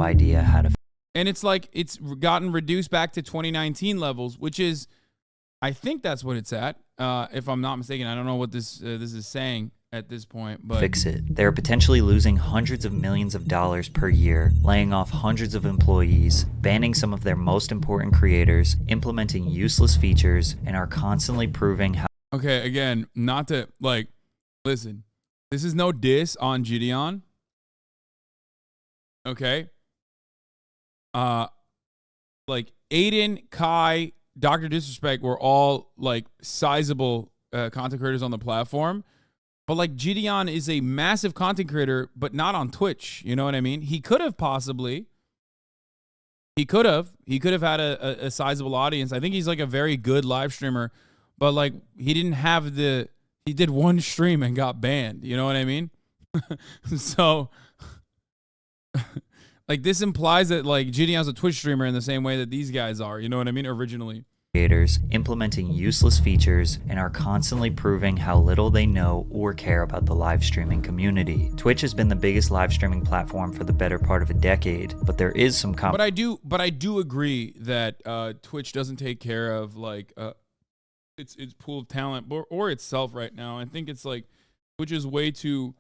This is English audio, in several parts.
idea how to. And it's like it's gotten reduced back to 2019 levels, which is, I think that's what it's at. If I'm not mistaken, I don't know what this is saying at this point, but fix it. They're potentially losing hundreds of millions of dollars per year, laying off hundreds of employees, banning some of their most important creators, implementing useless features, and are constantly proving how. Okay, again, not to like, listen, this is no diss on Gideon. Okay. Like Aiden, Kai, Dr. Disrespect were all like sizable content creators on the platform. But like Gideon is a massive content creator, but not on Twitch. You know what I mean? He could have possibly. He could have had a sizable audience. I think he's like a very good live streamer, but like he didn't have he did one stream and got banned. You know what I mean? So like this implies that like Gideon's a Twitch streamer in the same way that these guys are. You know what I mean? Originally. Creators implementing useless features and are constantly proving how little they know or care about the live streaming community. Twitch has been the biggest live streaming platform for the better part of a decade, but there is some But I do agree that Twitch doesn't take care of like its pool of talent or itself right now. I think it's like Twitch is way too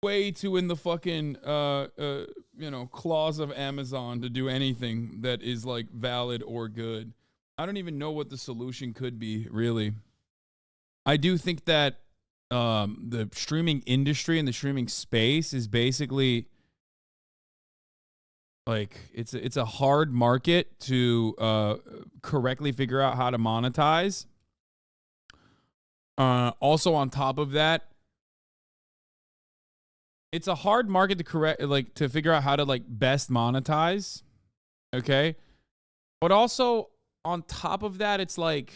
in the fucking claws of Amazon to do anything that is like valid or good. I don't even know what the solution could be, really. I do think that the streaming industry and the streaming space is basically like it's a hard market to correctly figure out how to monetize. Also on top of that, it's a hard market to figure out how to like best monetize. Okay. But also on top of that, it's like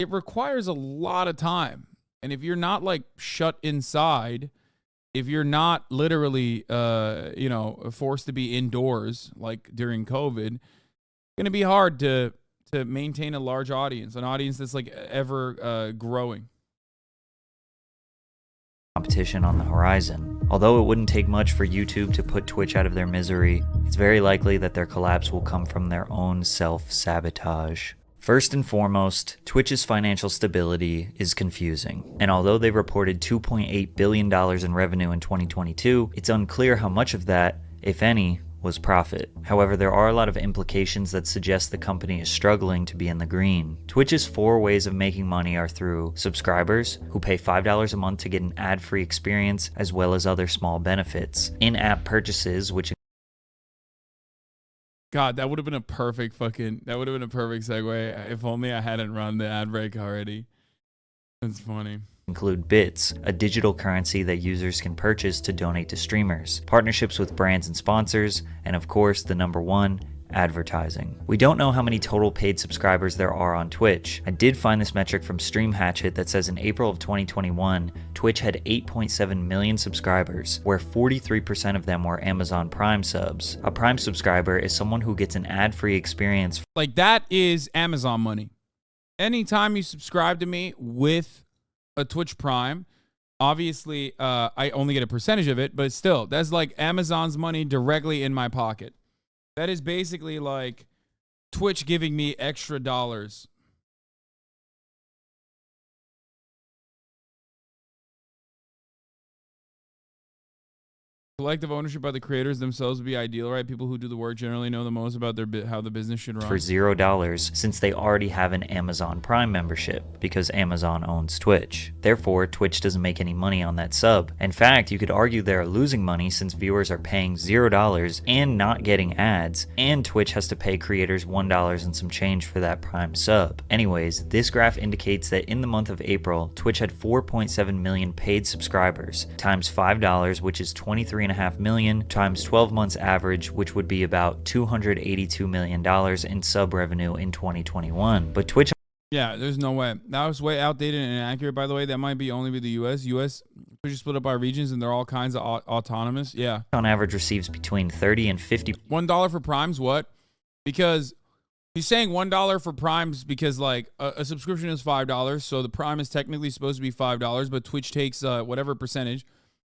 it requires a lot of time. And if you're not like shut inside, if you're not literally forced to be indoors like during COVID, it's gonna be hard to maintain a large audience, an audience that's like ever growing. Competition on the horizon. Although it wouldn't take much for YouTube to put Twitch out of their misery, it's very likely that their collapse will come from their own self-sabotage. First and foremost, Twitch's financial stability is confusing, and although they reported $2.8 billion in revenue in 2022, it's unclear how much of that, if any, was profit. However, there are a lot of implications that suggest the company is struggling to be in the green. Twitch's 4 ways of making money are through subscribers, who pay $5 a month to get an ad-free experience, as well as other small benefits. In-app purchases, which... God, that would have been a perfect segue if only I hadn't run the ad break already. That's funny. Include bits, a digital currency that users can purchase to donate to streamers, partnerships with brands and sponsors, and of course the number one, advertising. We don't know how many total paid subscribers there are on Twitch. I did find this metric from Stream Hatchet that says in April of 2021, Twitch had 8.7 million subscribers, where 43% of them were Amazon Prime subs. A Prime subscriber is someone who gets an ad-free experience. Like that is Amazon money. Anytime you subscribe to me with a Twitch Prime, obviously I only get a percentage of it, but still, that's like Amazon's money directly in my pocket. That is basically like Twitch giving me extra dollars. Collective ownership by the creators themselves would be ideal, right? People who do the work generally know the most about how the business should run. For $0, since they already have an Amazon Prime membership, because Amazon owns Twitch. Therefore, Twitch doesn't make any money on that sub. In fact, you could argue they're losing money since viewers are paying $0 and not getting ads, and Twitch has to pay creators $1 and some change for that Prime sub. Anyways, this graph indicates that in the month of April, Twitch had 4.7 million paid subscribers, times $5, which is 23.5 million, times 12 months average, which would be about $282 million in sub revenue in 2021. But Twitch... Yeah, there's no way. That was way outdated and inaccurate, by the way. That might be only be the US. Twitch is split up by regions and they're all kinds of autonomous. Yeah. On average receives between 30 and 50... $1 for Primes, what? Because he's saying $1 for Primes because like a subscription is $5, so the Prime is technically supposed to be $5, but Twitch takes whatever percentage.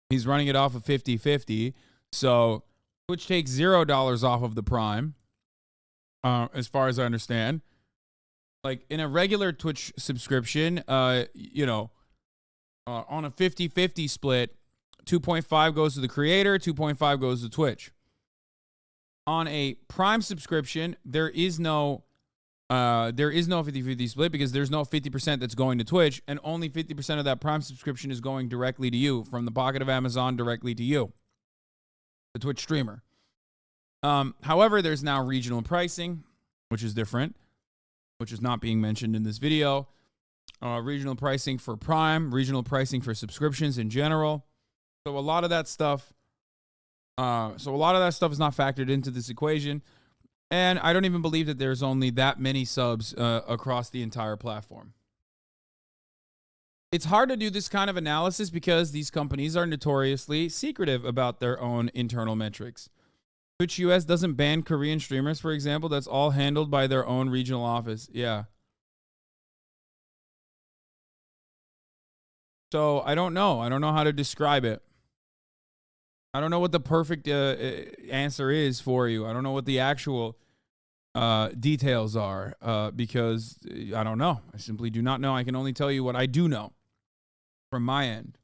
He's running it off of 50-50. So Twitch takes $0 off of the Prime, as far as I understand. Like in a regular Twitch subscription, on a 50-50 split, 2.5 goes to the creator, 2.5 goes to Twitch. On a Prime subscription, there is no 50-50 split because there's no 50% that's going to Twitch, and only 50% of that Prime subscription is going directly to you from the pocket of Amazon directly to you, the Twitch streamer. However, there's now regional pricing, which is different, which is not being mentioned in this video. Regional pricing for Prime, regional pricing for subscriptions in general. So a lot of that stuff is not factored into this equation. And I don't even believe that there's only that many subs across the entire platform. It's hard to do this kind of analysis because these companies are notoriously secretive about their own internal metrics. Twitch US doesn't ban Korean streamers, for example. That's all handled by their own regional office. Yeah. So I don't know. I don't know how to describe it. I don't know what the perfect answer is for you. I don't know what the actual details are because I don't know. I simply do not know. I can only tell you what I do know from my end.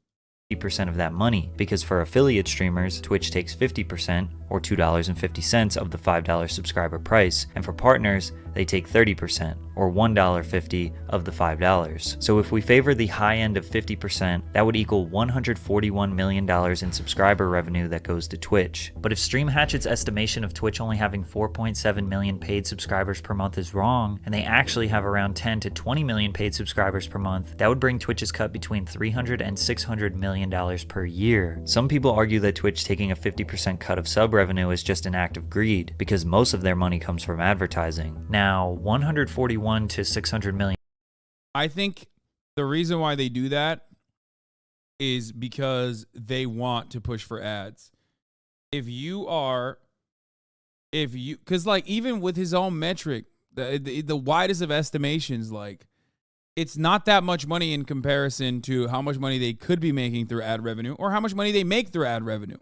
percent of that money, because for affiliate streamers, Twitch takes 50% or $2.50 of the $5 subscriber price, and for partners, they take 30% or $1.50 of the $5. So if we favor the high end of 50%, that would equal $141 million in subscriber revenue that goes to Twitch. But if Stream Hatchet's estimation of Twitch only having 4.7 million paid subscribers per month is wrong, and they actually have around 10 to 20 million paid subscribers per month, that would bring Twitch's cut between $300 and $600 million per year. Some people argue that Twitch taking a 50% cut of sub revenue is just an act of greed, because most of their money comes from advertising. Now, 141 to 600 million. I think the reason why they do that is because they want to push for ads. Because like even with his own metric, the widest of estimations, like it's not that much money in comparison to how much money they could be making through ad revenue or how much money they make through ad revenue,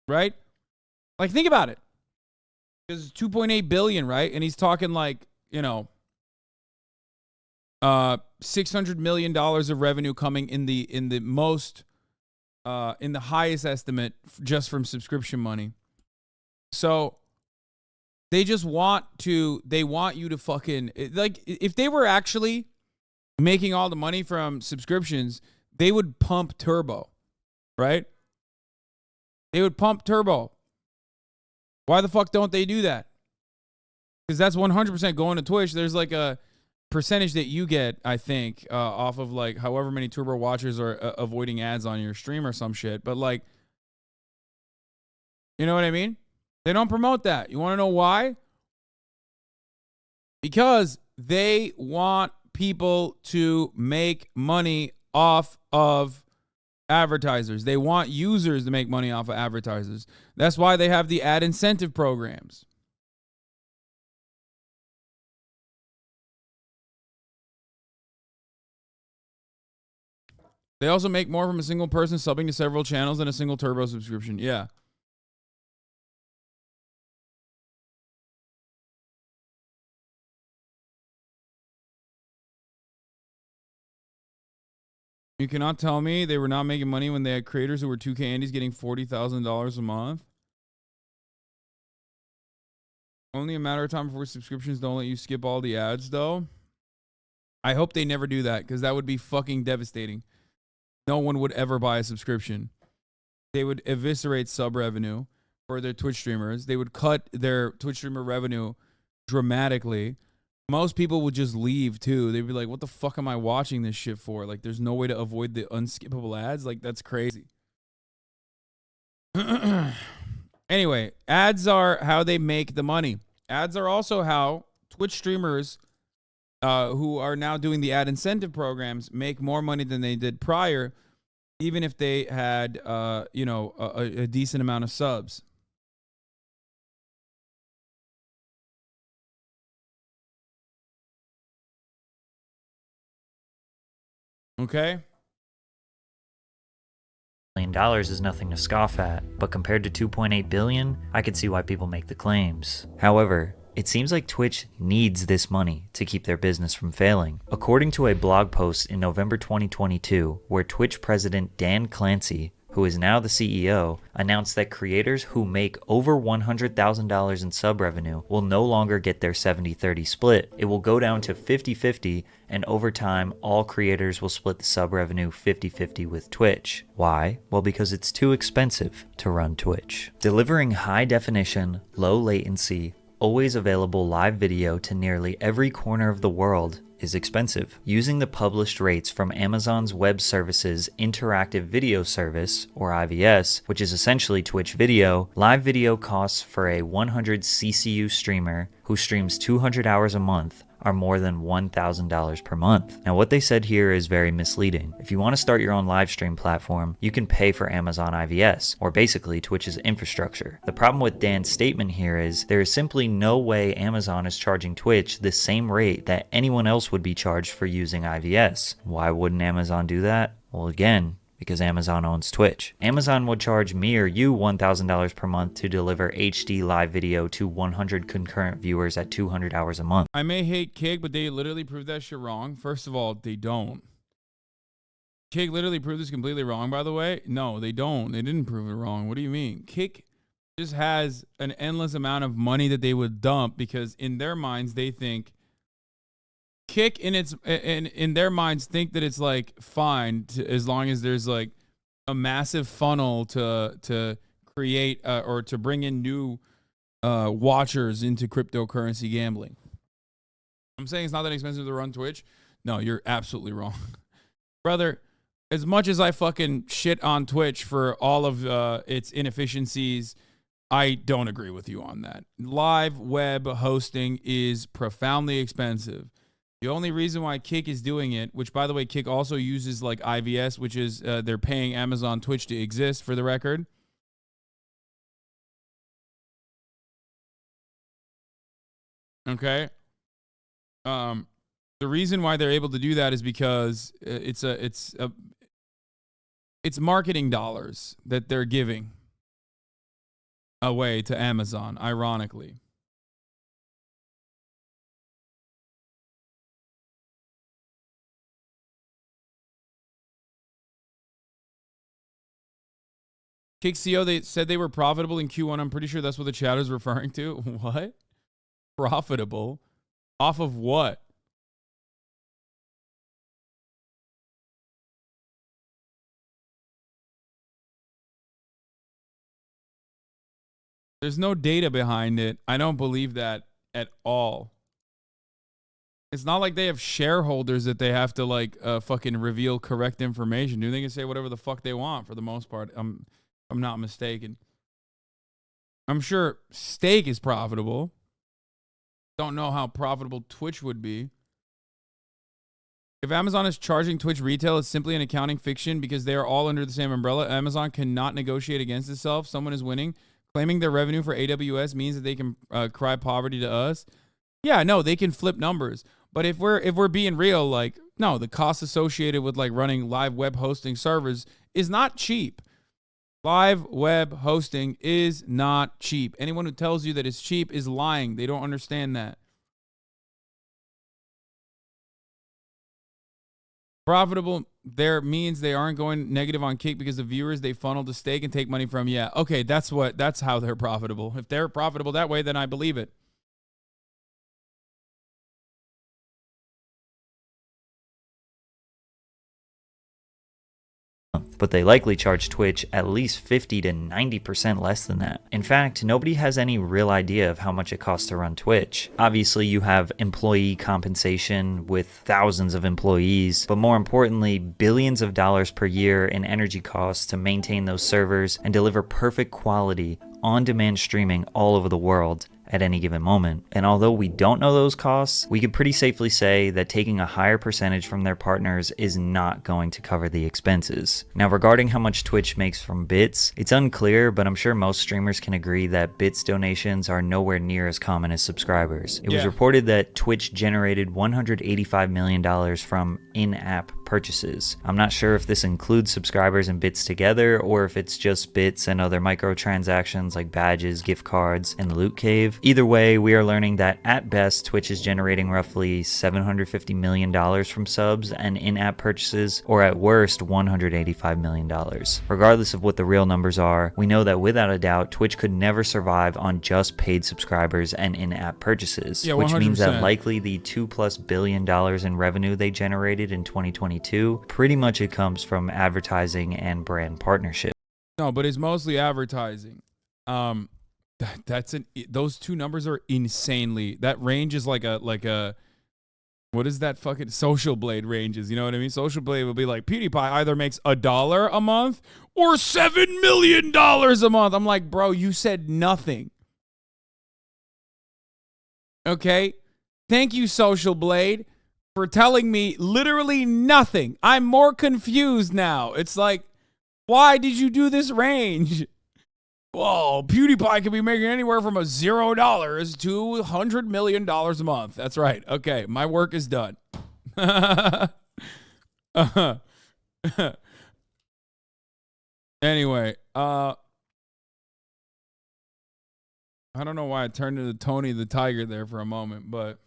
right? Like think about it. It's 2.8 billion, right? And he's talking like, $600 million of revenue coming in the highest estimate just from subscription money. So they want you to fucking, like, if they were actually making all the money from subscriptions, they would pump turbo, right? They would pump turbo. Why the fuck don't they do that? Because that's 100% going to Twitch. There's like a percentage that you get, I think, off of like however many turbo watchers are avoiding ads on your stream or some shit. But like, you know what I mean? They don't promote that. You want to know why? Because they want people to make money off of advertisers. They want users to make money off of advertisers. That's why they have the ad incentive programs. They also make more from a single person subbing to several channels than a single turbo subscription. Yeah. You cannot tell me they were not making money when they had creators who were 2K Andes getting $40,000 a month. Only a matter of time before subscriptions don't let you skip all the ads, though. I hope they never do that, because that would be fucking devastating. No one would ever buy a subscription. They would eviscerate sub revenue for their Twitch streamers. They would cut their Twitch streamer revenue dramatically. Most people would just leave too. They'd be like, what the fuck am I watching this shit for? Like, there's no way to avoid the unskippable ads. Like, that's crazy. Anyway, ads are how they make the money. Ads are also how Twitch streamers who are now doing the ad incentive programs make more money than they did prior, even if they had, a decent amount of subs. Okay? $1 is nothing to scoff at, but compared to $2.8 billion, I could see why people make the claims. However, it seems like Twitch needs this money to keep their business from failing. According to a blog post in November 2022, where Twitch president Dan Clancy, who is now the CEO, announced that creators who make over $100,000 in sub revenue will no longer get their 70-30 split. It will go down to 50-50, and over time, all creators will split the sub revenue 50-50 with Twitch. Why? Well, because it's too expensive to run Twitch. Delivering high definition, low latency, always available live video to nearly every corner of the world is expensive. Using the published rates from Amazon's Web Services Interactive Video Service, or IVS, which is essentially Twitch video, live video costs for a 100 CCU streamer who streams 200 hours a month are more than $1,000 per month. Now, what they said here is very misleading. If you want to start your own live stream platform, you can pay for Amazon IVS, or basically Twitch's infrastructure. The problem with Dan's statement here is there is simply no way Amazon is charging Twitch the same rate that anyone else would be charged for using IVS. Why wouldn't Amazon do that? Well, again, because Amazon owns Twitch. Amazon would charge me or you $1,000 per month to deliver HD live video to 100 concurrent viewers at 200 hours a month. I may hate Kig, but they literally proved that shit wrong. First of all, they don't. Kig literally proved this completely wrong, by the way. No, they don't. They didn't prove it wrong. What do you mean? Kig just has an endless amount of money that they would dump because in their minds, they think Kick in their minds think that it's like fine as long as there's like a massive funnel to create or to bring in new watchers into cryptocurrency gambling. I'm saying it's not that expensive to run Twitch. No, you're absolutely wrong, brother. As much as I fucking shit on Twitch for all of its inefficiencies, I don't agree with you on that. Live web hosting is profoundly expensive. The only reason why Kick is doing it, which by the way, Kick also uses like IVS, which is they're paying Amazon Twitch to exist for the record. Okay. The reason why they're able to do that is because it's marketing dollars that they're giving away to Amazon, ironically. Kick.co, they said they were profitable in Q1. I'm pretty sure that's what the chat is referring to. What? Profitable? Off of what? There's no data behind it. I don't believe that at all. It's not like they have shareholders that they have to like fucking reveal correct information. They can say whatever the fuck they want for the most part. I'm not mistaken. I'm sure Steak is profitable. Don't know how profitable Twitch would be. If Amazon is charging Twitch retail, it's simply an accounting fiction because they are all under the same umbrella. Amazon cannot negotiate against itself. Someone is winning. Claiming their revenue for AWS means that they can cry poverty to us. Yeah, no, they can flip numbers. But if we're being real, like, no, the cost associated with like running live web hosting servers is not cheap. Live web hosting is not cheap. Anyone who tells you that it's cheap is lying. They don't understand that. Profitable there means they aren't going negative on Kick because the viewers they funnel to Stake and take money from. Yeah, okay, that's how they're profitable. If they're profitable that way, then I believe it. But they likely charge Twitch at least 50 to 90% less than that. In fact, nobody has any real idea of how much it costs to run Twitch. Obviously, you have employee compensation with thousands of employees, but more importantly, billions of dollars per year in energy costs to maintain those servers and deliver perfect quality on-demand streaming all over the world at any given moment. And although we don't know those costs, we can pretty safely say that taking a higher percentage from their partners is not going to cover the expenses. Now, regarding how much Twitch makes from bits, it's unclear, but I'm sure most streamers can agree that bits donations are nowhere near as common as subscribers. It was reported that Twitch generated $185 million from in-app purchases. I'm not sure if this includes subscribers and bits together, or if it's just bits and other microtransactions like badges, gift cards, and the loot cave. Either way, we are learning that at best, Twitch is generating roughly $750 million from subs and in-app purchases, or at worst, $185 million. Regardless of what the real numbers are, we know that without a doubt, Twitch could never survive on just paid subscribers and in-app purchases, yeah, which means that likely the $2+ billion in revenue they generated in 2022, pretty much it comes from advertising and brand partnership. No, but it's mostly advertising. Those two numbers are insanely. That range is like a what is that fucking Social Blade ranges? You know what I mean? Social Blade will be like PewDiePie either makes $1 a month or $7 million a month. I'm like, bro, you said nothing. Okay, thank you, Social Blade, for telling me literally nothing. I'm more confused now. It's like, why did you do this range? Whoa, PewDiePie could be making anywhere from $0 to $100 million a month. That's right. Okay, my work is done. Anyway, I don't know why I turned into Tony the Tiger there for a moment, but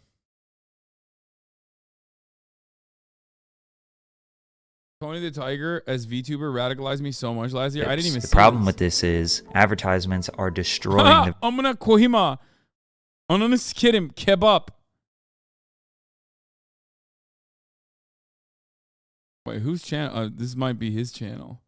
Tony the Tiger as VTuber radicalized me so much last year. I didn't even see The problem this. with this is advertisements are destroying the I'm gonna Kohima. I'm gonna skid him. Kebab. Wait, whose channel? This might be his channel.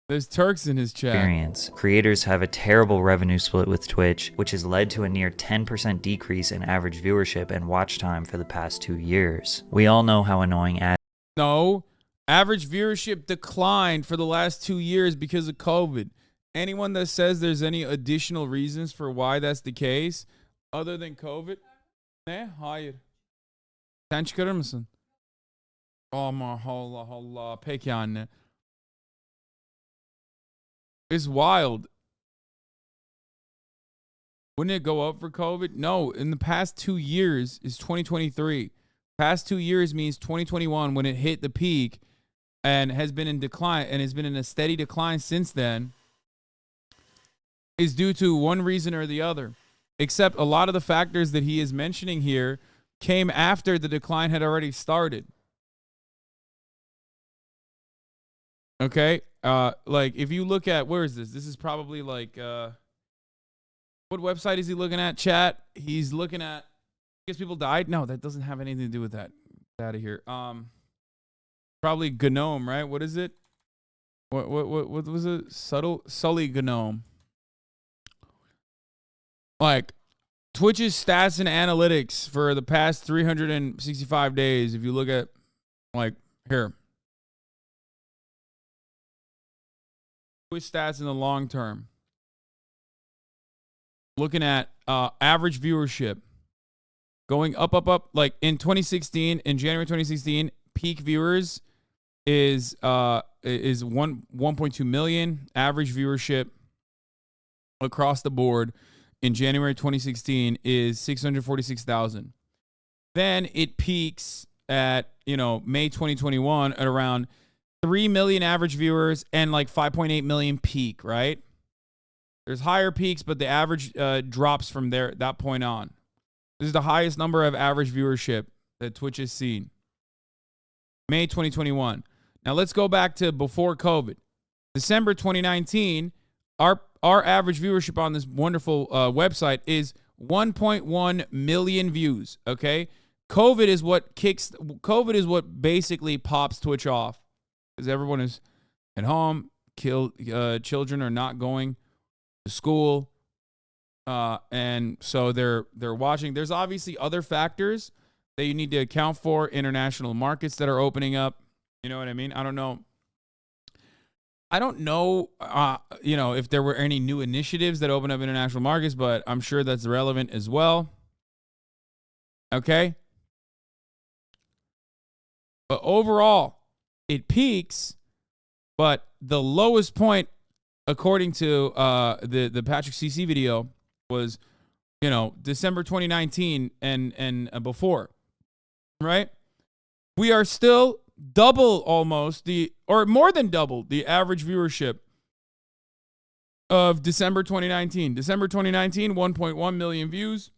There's Turks in his chat. experience. Creators have a terrible revenue split with Twitch, which has led to a near 10% decrease in average viewership and watch time for the past 2 years. We all know how annoying ads No, average viewership declined for the last 2 years because of COVID. Anyone that says there's any additional reasons for why that's the case, other than COVID, hayır. Sen çıkarır mısın? Aman Allah Allah. Peki anne. It's wild. Wouldn't it go up for COVID? No, in the past 2 years is 2023. Past 2 years means 2021 when it hit the peak and has been in decline and has been in a steady decline since then is due to one reason or the other. Except a lot of the factors that he is mentioning here came after the decline had already started. Okay? Like if you look at, where is this? This is probably like, what website is he looking at, chat? He's looking at, I guess people died? No, that doesn't have anything to do with that. Get out of here. Probably Gnome, right? What is it? What was it? Sully Gnome. Like Twitch's stats and analytics for the past 365 days, if you look at like here. Twitch stats in the long term. Looking at average viewership. Going up. Like in 2016, in January 2016, peak viewers is 1.2 million. Average viewership across the board in January 2016 is 646,000. Then it peaks at, May 2021 at around 3 million average viewers and like 5.8 million peak, right? There's higher peaks, but the average drops from there that point on. This is the highest number of average viewership that Twitch has seen. May 2021. Now let's go back to before COVID. December 2019, our average viewership on this wonderful website is 1.1 million views, okay? COVID is what basically pops Twitch off. Because everyone is at home, children are not going to school, and so they're watching. There's obviously other factors that you need to account for. International markets that are opening up. You know what I mean? I don't know if there were any new initiatives that open up international markets, but I'm sure that's relevant as well. Okay? But overall, it peaks, but the lowest point, according to the Patrick CC video, was December 2019 and before, right? We are still double almost or more than double the average viewership of December 2019. December 2019, 1.1 million views.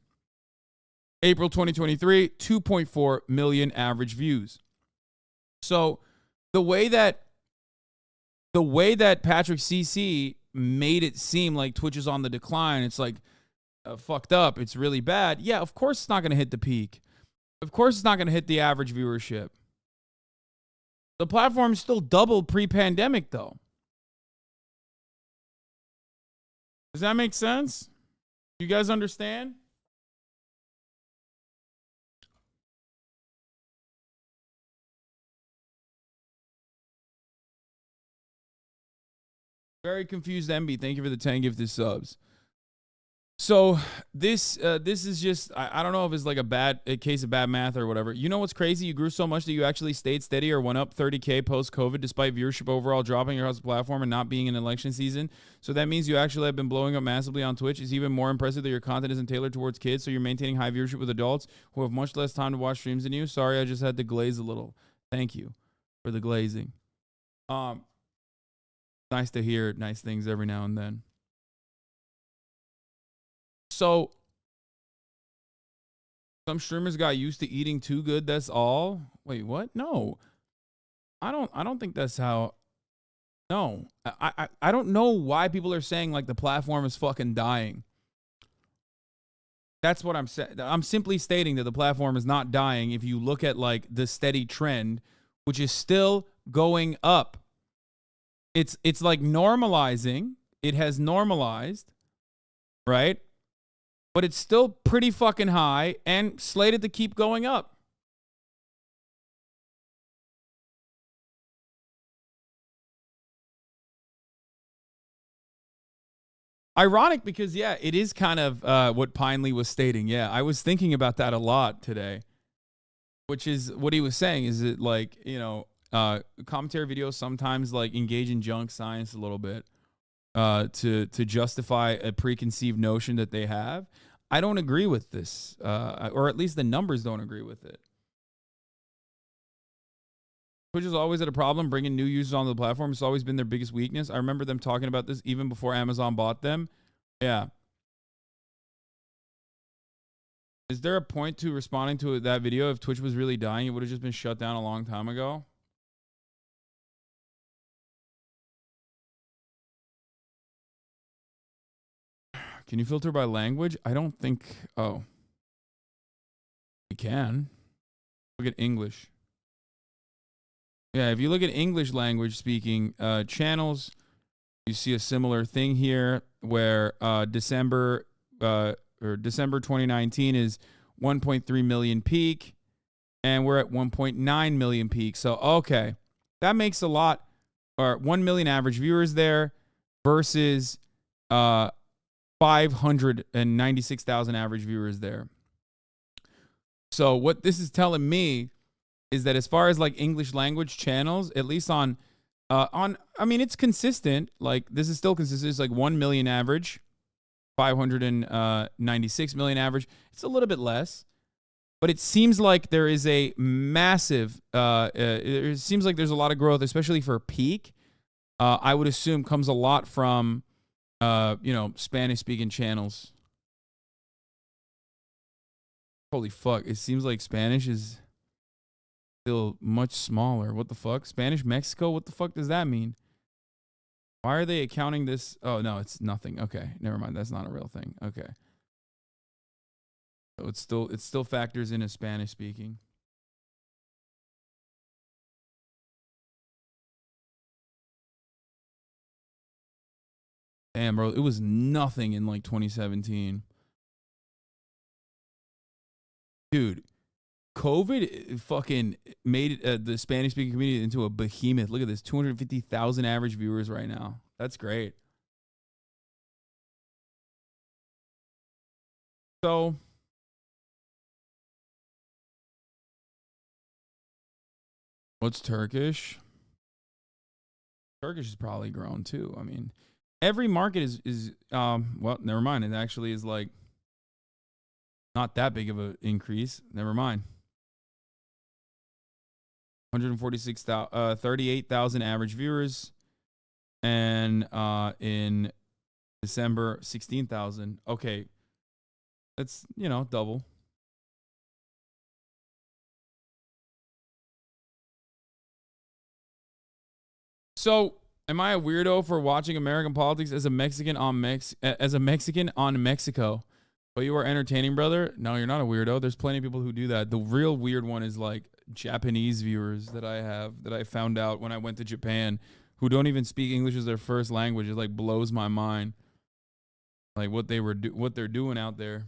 April 2023, 2.4 million average views. So the way that Patrick CC made it seem like Twitch is on the decline, it's like fucked up, it's really bad. Yeah, of course it's not going to hit the peak. Of course it's not going to hit the average viewership. The platform still doubled pre-pandemic though. Does that make sense? You guys understand? Very confused MB. Thank you for the 10 gifted subs. So this is just, I don't know if it's like a case of bad math or whatever. You know what's crazy? You grew so much that you actually stayed steady or went up 30K post-COVID despite viewership overall dropping across the platform and not being an election season. So that means you actually have been blowing up massively on Twitch. It's even more impressive that your content isn't tailored towards kids, so you're maintaining high viewership with adults who have much less time to watch streams than you. Sorry, I just had to glaze a little. Thank you for the glazing. Nice to hear nice things every now and then. So some streamers got used to eating too good, that's all. Wait, what? No. I don't think that's how. No. I don't know why people are saying like the platform is fucking dying. That's what I'm saying. I'm simply stating that the platform is not dying if you look at like the steady trend, which is still going up. It's like normalizing. It has normalized, right? But it's still pretty fucking high and slated to keep going up. Ironic because, yeah, it is kind of what Pinely was stating. Yeah, I was thinking about that a lot today, which is what he was saying is that, like, you know, commentary videos sometimes, like, engage in junk science a little bit to justify a preconceived notion that they have. I don't agree with this, or at least the numbers don't agree with it. Twitch is always had a problem bringing new users onto the platform. It's always been their biggest weakness. I remember them talking about this even before Amazon bought them. Yeah. Is there a point to responding to that video? If Twitch was really dying, it would have just been shut down a long time ago. Can you filter by language? I don't think. Oh. You can. Look at English. Yeah, if you look at English language speaking channels, you see a similar thing here where December 2019 is 1.3 million peak, and we're at 1.9 million peak. So, okay, that makes a lot, or 1 million average viewers there versus 596,000 average viewers there. So what this is telling me is that as far as like English language channels, at least on, I mean, it's consistent. Like this is still consistent. It's like 1 million average, 596 million average. It's a little bit less, but it seems like there is a massive, it seems like there's a lot of growth, especially for peak. I would assume comes a lot from, you know, Spanish speaking channels. Holy fuck. It seems like Spanish is still much smaller. What the fuck? Spanish Mexico? What the fuck does that mean? Why are they accounting this? Oh, no, it's nothing. Okay, never mind. That's not a real thing. Okay. So it still factors in as Spanish speaking. Damn, bro. It was nothing in like 2017. Dude, COVID fucking made the Spanish speaking community into a behemoth. Look at this, 250,000 average viewers right now. That's great. So, what's Turkish? Turkish has probably grown too. I mean, every market is well, never mind. It actually is like not that big of an increase. Never mind. 38,000 average viewers. And in December, 16,000. Okay. That's, double. So, am I a weirdo for watching American politics as a Mexican on Mexico? But you are entertaining, brother? No, you're not a weirdo. There's plenty of people who do that. The real weird one is like Japanese viewers that I found out when I went to Japan, who don't even speak English as their first language. It like blows my mind. Like what they're doing out there.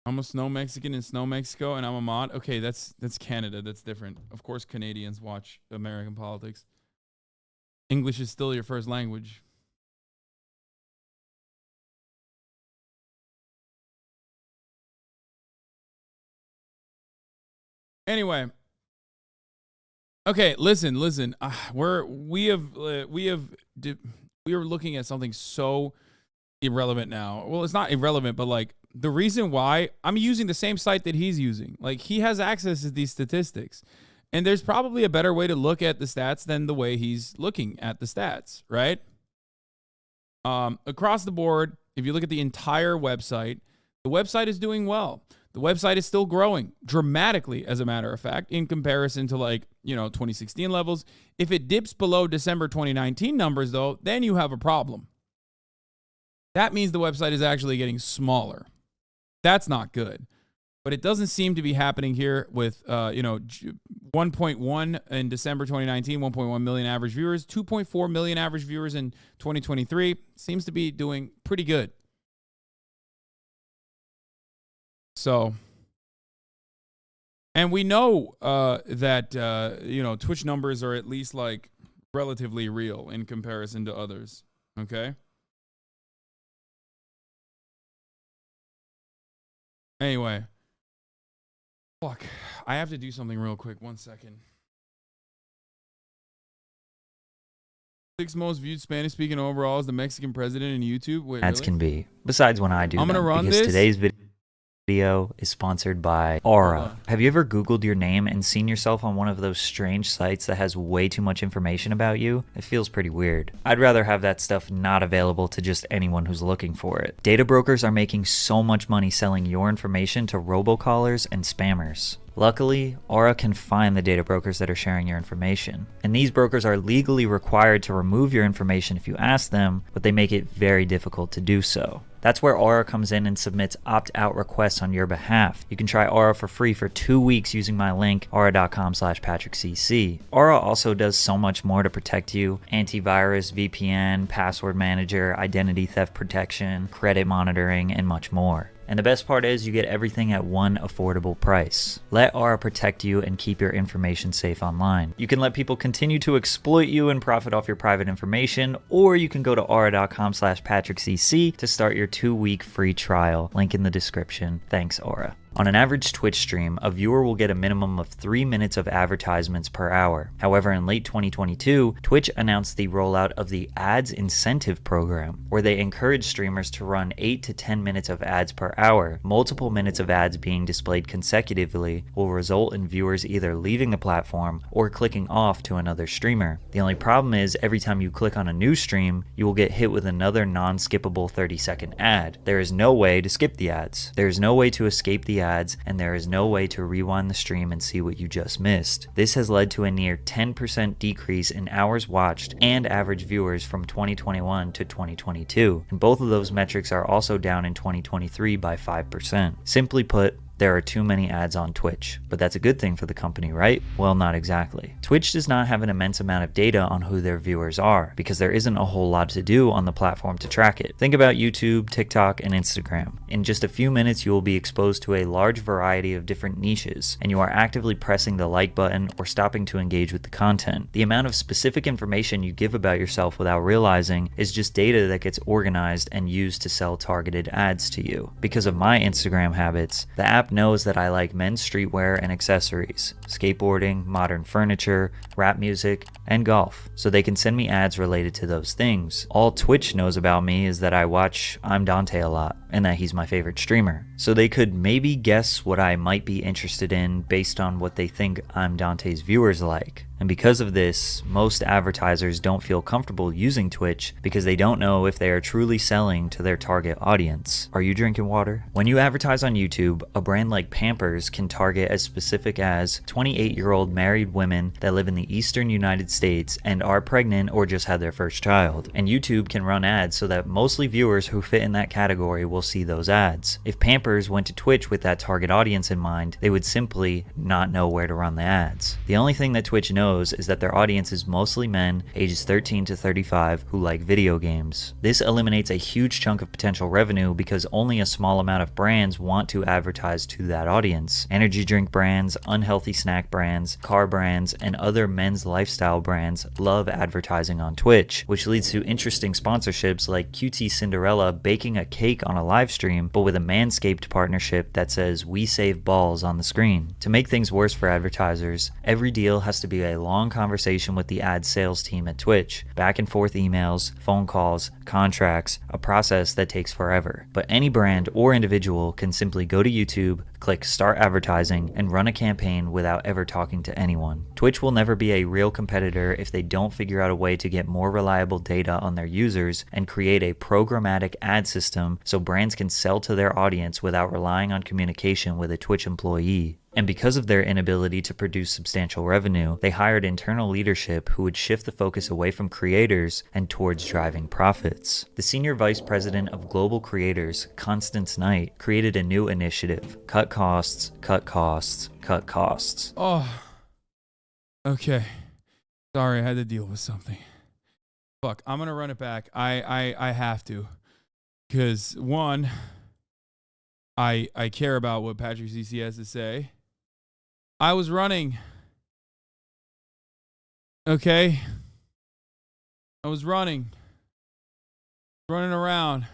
I'm a snow Mexican in Snow Mexico, and I'm a mod. Okay, that's Canada. That's different. Of course, Canadians watch American politics. English is still your first language. Anyway. Okay, listen. We are looking at something so irrelevant now. Well, it's not irrelevant, but like the reason why I'm using the same site that he's using, like he has access to these statistics, and there's probably a better way to look at the stats than the way he's looking at the stats, right? Across the board, if you look at the entire website, the website is doing well. The website is still growing dramatically, as a matter of fact, in comparison to 2016 levels. If it dips below December 2019 numbers, though, then you have a problem. That means the website is actually getting smaller. That's not good. But it doesn't seem to be happening here with, 1.1 in December 2019, 1.1 million average viewers, 2.4 million average viewers in 2023. Seems to be doing pretty good. So, and we know that, Twitch numbers are at least like relatively real in comparison to others. Okay. Anyway. Fuck. I have to do something real quick. 1 second. 6th most viewed Spanish speaking overall is the Mexican president in YouTube. Wait, Ads really? can be. Besides when I do I'm gonna them, run because this. today's video is sponsored by Aura. Have you ever Googled your name and seen yourself on one of those strange sites that has way too much information about you? It feels pretty weird. I'd rather have that stuff not available to just anyone who's looking for it. Data brokers are making so much money selling your information to robocallers and spammers. Luckily, Aura can find the data brokers that are sharing your information. And these brokers are legally required to remove your information if you ask them, but they make it very difficult to do so. That's where Aura comes in and submits opt-out requests on your behalf. You can try Aura for free for 2 weeks using my link, aura.com/PatrickCC. Aura also does so much more to protect you: antivirus, VPN, password manager, identity theft protection, credit monitoring, and much more. And the best part is you get everything at one affordable price. Let Aura protect you and keep your information safe online. You can let people continue to exploit you and profit off your private information, or you can go to aura.com/PatrickCC to start your 2-week free trial. Link in the description. Thanks, Aura. On an average Twitch stream, a viewer will get a minimum of 3 minutes of advertisements per hour. However, in late 2022, Twitch announced the rollout of the Ads Incentive Program, where they encourage streamers to run 8 to 10 minutes of ads per hour. Multiple minutes of ads being displayed consecutively will result in viewers either leaving the platform or clicking off to another streamer. The only problem is every time you click on a new stream, you will get hit with another non-skippable 30-second ad. There is no way to skip the ads. There is no way to escape the ads, and there is no way to rewind the stream and see what you just missed. This has led to a near 10% decrease in hours watched and average viewers from 2021 to 2022, and both of those metrics are also down in 2023 by 5%. Simply put, there are too many ads on Twitch, but that's a good thing for the company, right? Well, not exactly. Twitch does not have an immense amount of data on who their viewers are, because there isn't a whole lot to do on the platform to track it. Think about YouTube, TikTok, and Instagram. In just a few minutes, you will be exposed to a large variety of different niches, and you are actively pressing the like button or stopping to engage with the content. The amount of specific information you give about yourself without realizing is just data that gets organized and used to sell targeted ads to you. Because of my Instagram habits, the app app knows that I like men's streetwear and accessories, skateboarding, modern furniture, rap music, and golf, so they can send me ads related to those things. All Twitch knows about me is that I watch I'm Dante a lot, and that he's my favorite streamer. So they could maybe guess what I might be interested in based on what they think I'm Dante's viewers like. And because of this, most advertisers don't feel comfortable using Twitch because they don't know if they are truly selling to their target audience. Are you drinking water? When you advertise on YouTube, a brand like Pampers can target as specific as 28-year-old married women that live in the eastern United States and are pregnant or just had their first child. And YouTube can run ads so that mostly viewers who fit in that category will see those ads. If Pampers went to Twitch with that target audience in mind, they would simply not know where to run the ads. The only thing that Twitch knows is that their audience is mostly men ages 13 to 35 who like video games. This eliminates a huge chunk of potential revenue because only a small amount of brands want to advertise to that audience. Energy drink brands, unhealthy snack brands, car brands, and other men's lifestyle brands love advertising on Twitch, which leads to interesting sponsorships like QT Cinderella baking a cake on a live stream, but with a Manscaped partnership that says "We save balls" on the screen. To make things worse for advertisers, every deal has to be a long conversation with the ad sales team at Twitch, back and forth emails, phone calls, contracts, a process that takes forever. But any brand or individual can simply go to YouTube, click start advertising, and run a campaign without ever talking to anyone. Twitch will never be a real competitor if they don't figure out a way to get more reliable data on their users and create a programmatic ad system so brands can sell to their audience without relying on communication with a Twitch employee. And because of their inability to produce substantial revenue, they hired internal leadership who would shift the focus away from creators and towards driving profits. The senior vice president of global creators, Constance Knight, created a new initiative: cut costs, cut costs, cut costs. Oh, okay. Sorry, I had to deal with something. Fuck, I'm gonna run it back. I have to, because one, I care about what Patrick CC has to say. I was running. Okay. I was running around.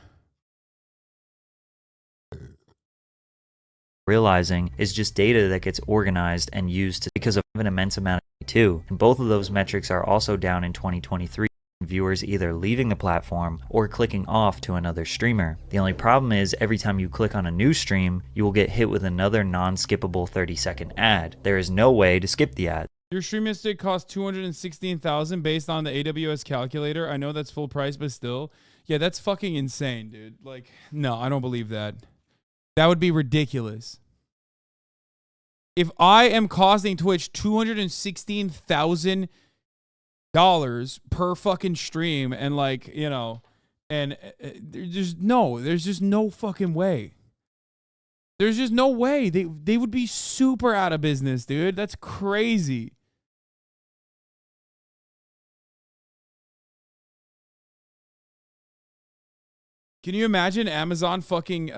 Realizing is just data that gets organized and used because of an immense amount of too. And both of those metrics are also down in 2023. Viewers either leaving the platform or clicking off to another streamer. The only problem is every time you click on a new stream, you will get hit with another non-skippable 30-second ad. There is no way to skip the ad. Your streaming stick costs $216,000 based on the AWS calculator. I know that's full price, but still. Yeah, that's fucking insane, dude. Like, no, I don't believe that. That would be ridiculous. If I am costing Twitch $216,000 per fucking stream, and like, you know, and there's just no fucking way. There's just no way. They would be super out of business, dude. That's crazy. Can you imagine Amazon fucking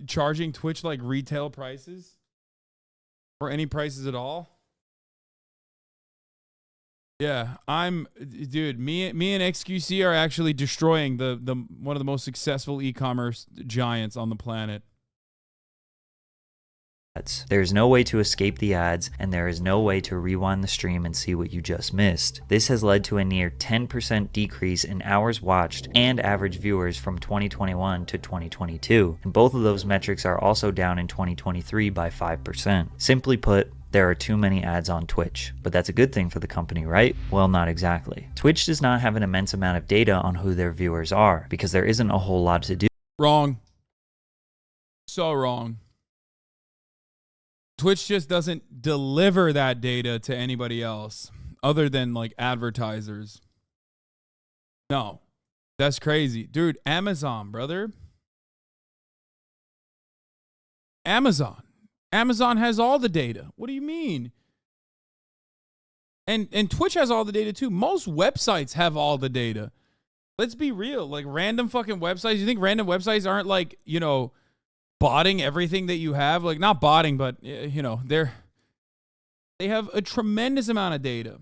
charging Twitch like retail prices? Or any prices at all? Yeah, dude, me and XQC are actually destroying the one of the most successful e-commerce giants on the planet. There's no way to escape the ads, and there is no way to rewind the stream and see what you just missed. This has led to a near 10% decrease in hours watched and average viewers from 2021 to 2022, and both of those metrics are also down in 2023 by 5%. Simply put, there are too many ads on Twitch, but that's a good thing for the company, right? Well, not exactly. Twitch does not have an immense amount of data on who their viewers are, because there isn't a whole lot to do. Wrong. So wrong. Twitch just doesn't deliver that data to anybody else other than like advertisers. No, that's crazy. Dude, Amazon, brother. Amazon has all the data. What do you mean? And Twitch has all the data too. Most websites have all the data. Let's be real. Like random fucking websites. You think random websites aren't like, you know, botting everything that you have? Like not botting, but you know, they have a tremendous amount of data.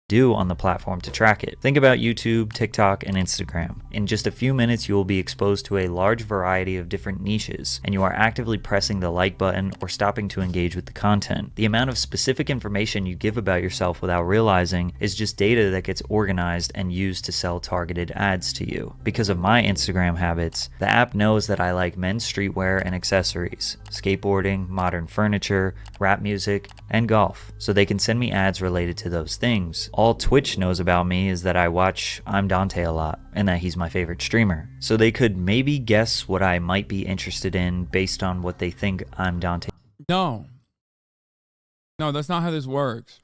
do on the platform to track it. Think about YouTube, TikTok, and Instagram. In just a few minutes, you will be exposed to a large variety of different niches, and you are actively pressing the like button or stopping to engage with the content. The amount of specific information you give about yourself without realizing is just data that gets organized and used to sell targeted ads to you. Because of my Instagram habits, the app knows that I like men's streetwear and accessories, skateboarding, modern furniture, rap music, and golf, so they can send me ads related to those things. All Twitch knows about me is that I watch I'm Dante a lot, and that he's my favorite streamer. So they could maybe guess what I might be interested in based on what they think I'm Dante. No, that's not how this works.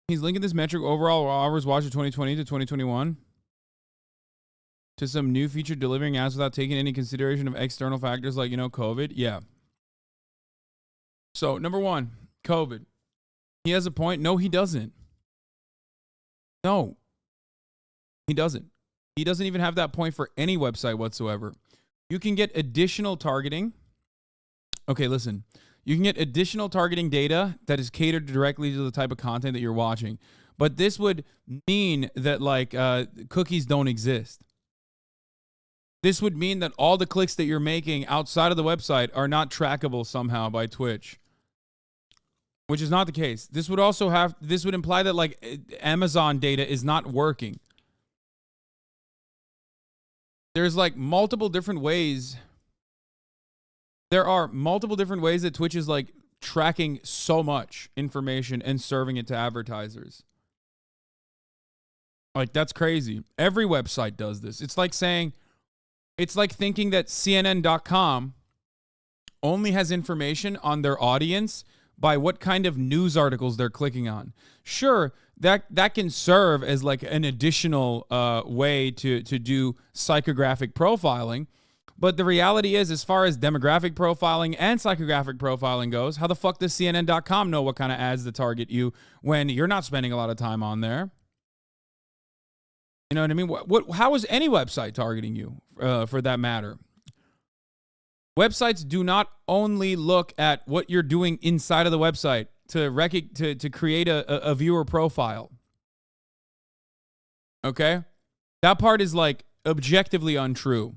He's linking this metric overall hours watched of 2020 to 2021 to some new feature delivering ads without taking any consideration of external factors like, COVID. Yeah. So, number one, COVID. He has a point. No, he doesn't. No, he doesn't. He doesn't even have that point for any website whatsoever. You can get additional targeting. Okay, listen. You can get additional targeting data that is catered directly to the type of content that you're watching. But this would mean that cookies don't exist. This would mean that all the clicks that you're making outside of the website are not trackable somehow by Twitch, which is not the case. This would imply that Amazon data is not working. There's multiple different ways. There are multiple different ways that Twitch is tracking so much information and serving it to advertisers. That's crazy. Every website does this. It's like thinking that CNN.com only has information on their audience by what kind of news articles they're clicking on. Sure, that can serve as an additional way to do psychographic profiling. But the reality is, as far as demographic profiling and psychographic profiling goes, how the fuck does CNN.com know what kind of ads to target you when you're not spending a lot of time on there? You know what I mean? How is any website targeting you, for that matter? Websites do not only look at what you're doing inside of the website to create a viewer profile. Okay? That part is objectively untrue.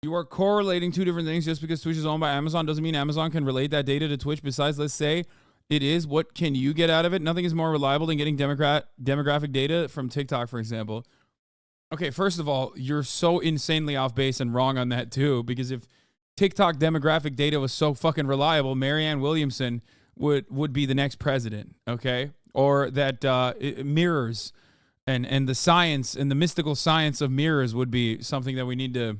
You are correlating two different things. Just because Twitch is owned by Amazon doesn't mean Amazon can relate that data to Twitch. Besides, let's say it is. What can you get out of it? Nothing is more reliable than getting demographic data from TikTok, for example. Okay, first of all, you're so insanely off base and wrong on that too, because if TikTok demographic data was so fucking reliable, Marianne Williamson would be the next president, okay? Or that mirrors and the science and the mystical science of mirrors would be something that we need to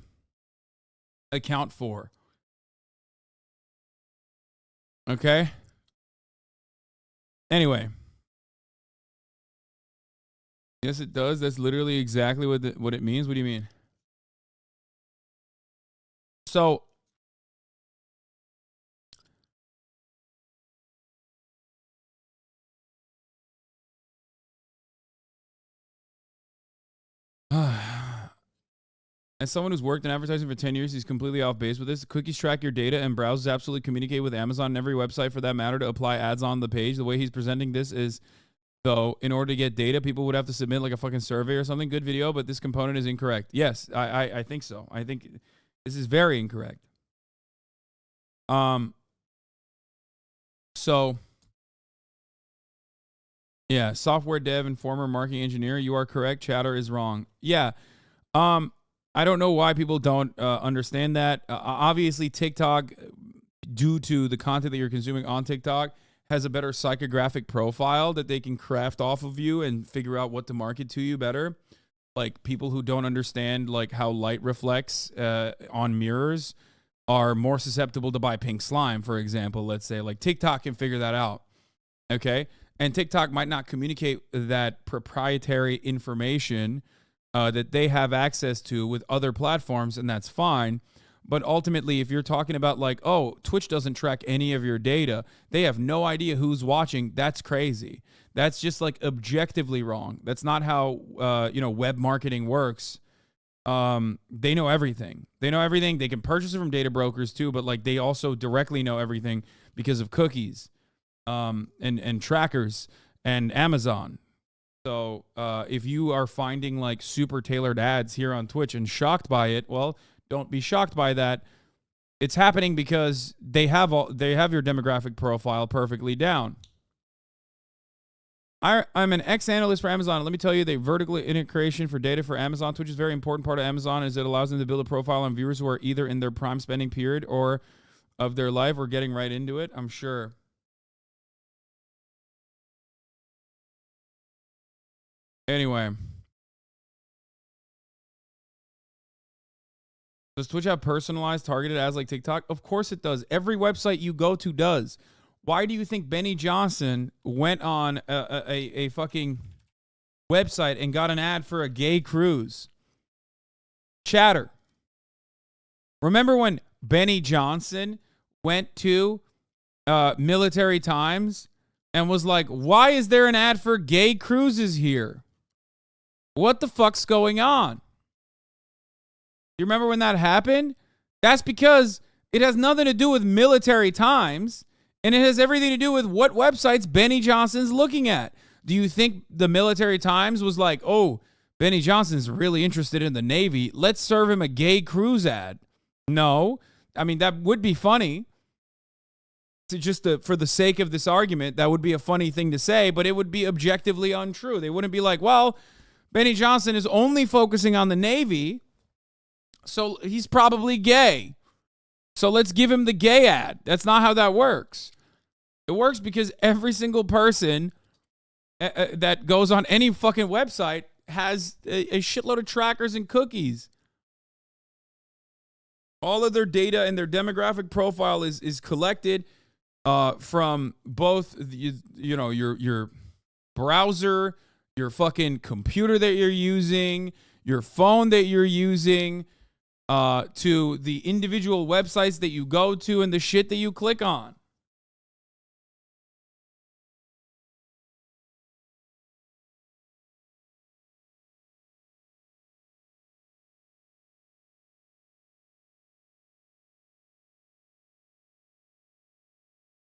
account for. Okay? Anyway. Yes, it does. That's literally exactly what it means. What do you mean? So, as someone who's worked in advertising for 10 years, he's completely off base with this. Cookies track your data and browsers absolutely communicate with Amazon and every website for that matter to apply ads on the page. The way he's presenting this is, though, in order to get data, people would have to submit a fucking survey or something. Good video, but this component is incorrect. Yes, I think so. I think this is very incorrect. So, yeah, software dev and former marketing engineer, you are correct. Chatter is wrong. Yeah. I don't know why people don't understand that. Obviously, TikTok, due to the content that you're consuming on TikTok, has a better psychographic profile that they can craft off of you and figure out what to market to you better. Like people who don't understand how light reflects on mirrors are more susceptible to buy pink slime, for example. Let's say TikTok can figure that out. Okay. And TikTok might not communicate that proprietary information that they have access to with other platforms, and that's fine. But ultimately, if you're talking about Twitch doesn't track any of your data, they have no idea who's watching, that's crazy. That's just objectively wrong. That's not how web marketing works. They know everything. They know everything. They can purchase it from data brokers too, but they also directly know everything because of cookies. and trackers and Amazon. So if you are finding like super tailored ads here on Twitch and shocked by it, well, don't be shocked by that. It's happening because they have your demographic profile perfectly down. I'm an ex-analyst for Amazon. Let me tell you, the vertical integration for data for Amazon Twitch is a very important part of Amazon, as it allows them to build a profile on viewers who are either in their prime spending period or of their life or getting right into it, I'm sure. Anyway. Does Twitch have personalized targeted ads like TikTok? Of course it does. Every website you go to does. Why do you think Benny Johnson went on a fucking website and got an ad for a gay cruise? Chatter. Remember when Benny Johnson went to Military Times and was like, why is there an ad for gay cruises here? What the fuck's going on? You remember when that happened? That's because it has nothing to do with Military Times, and it has everything to do with what websites Benny Johnson's looking at. Do you think the Military Times was like, oh, Benny Johnson's really interested in the Navy, let's serve him a gay cruise ad? No. I mean, that would be funny. For the sake of this argument, that would be a funny thing to say, but it would be objectively untrue. They wouldn't be like, well, Benny Johnson is only focusing on the Navy, so he's probably gay. So let's give him the gay ad. That's not how that works. It works because every single person that goes on any fucking website has a shitload of trackers and cookies. All of their data and their demographic profile is collected from both your browser, your fucking computer that you're using, your phone that you're using, to the individual websites that you go to and the shit that you click on.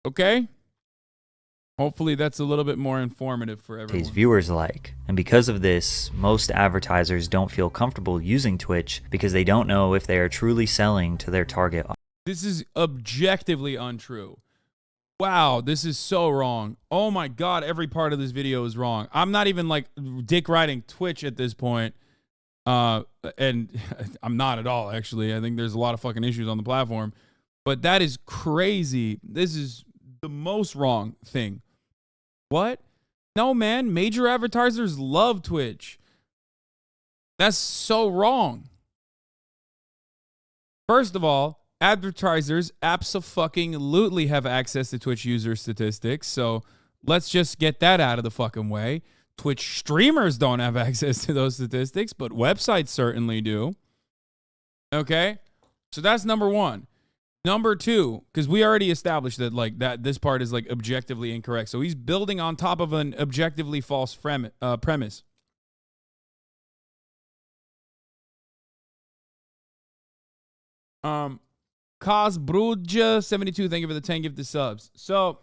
Okay? Hopefully that's a little bit more informative for everyone. His viewers like. And because of this, most advertisers don't feel comfortable using Twitch because they don't know if they are truly selling to their target audience. This is objectively untrue. Wow, this is so wrong. Oh my God, every part of this video is wrong. I'm not even like dick riding Twitch at this point. And I'm not at all, actually. I think there's a lot of fucking issues on the platform. But that is crazy. This is the most wrong thing. What? No, man. Major advertisers love Twitch. That's so wrong. First of all, advertisers abso-fucking-lutely have access to Twitch user statistics. So let's just get that out of the fucking way. Twitch streamers don't have access to those statistics, but websites certainly do. Okay? So that's number one. Number two, because we already established that this part is like objectively incorrect. So he's building on top of an objectively false premise. Cosbruja72, thank you for the 10 gifted subs. So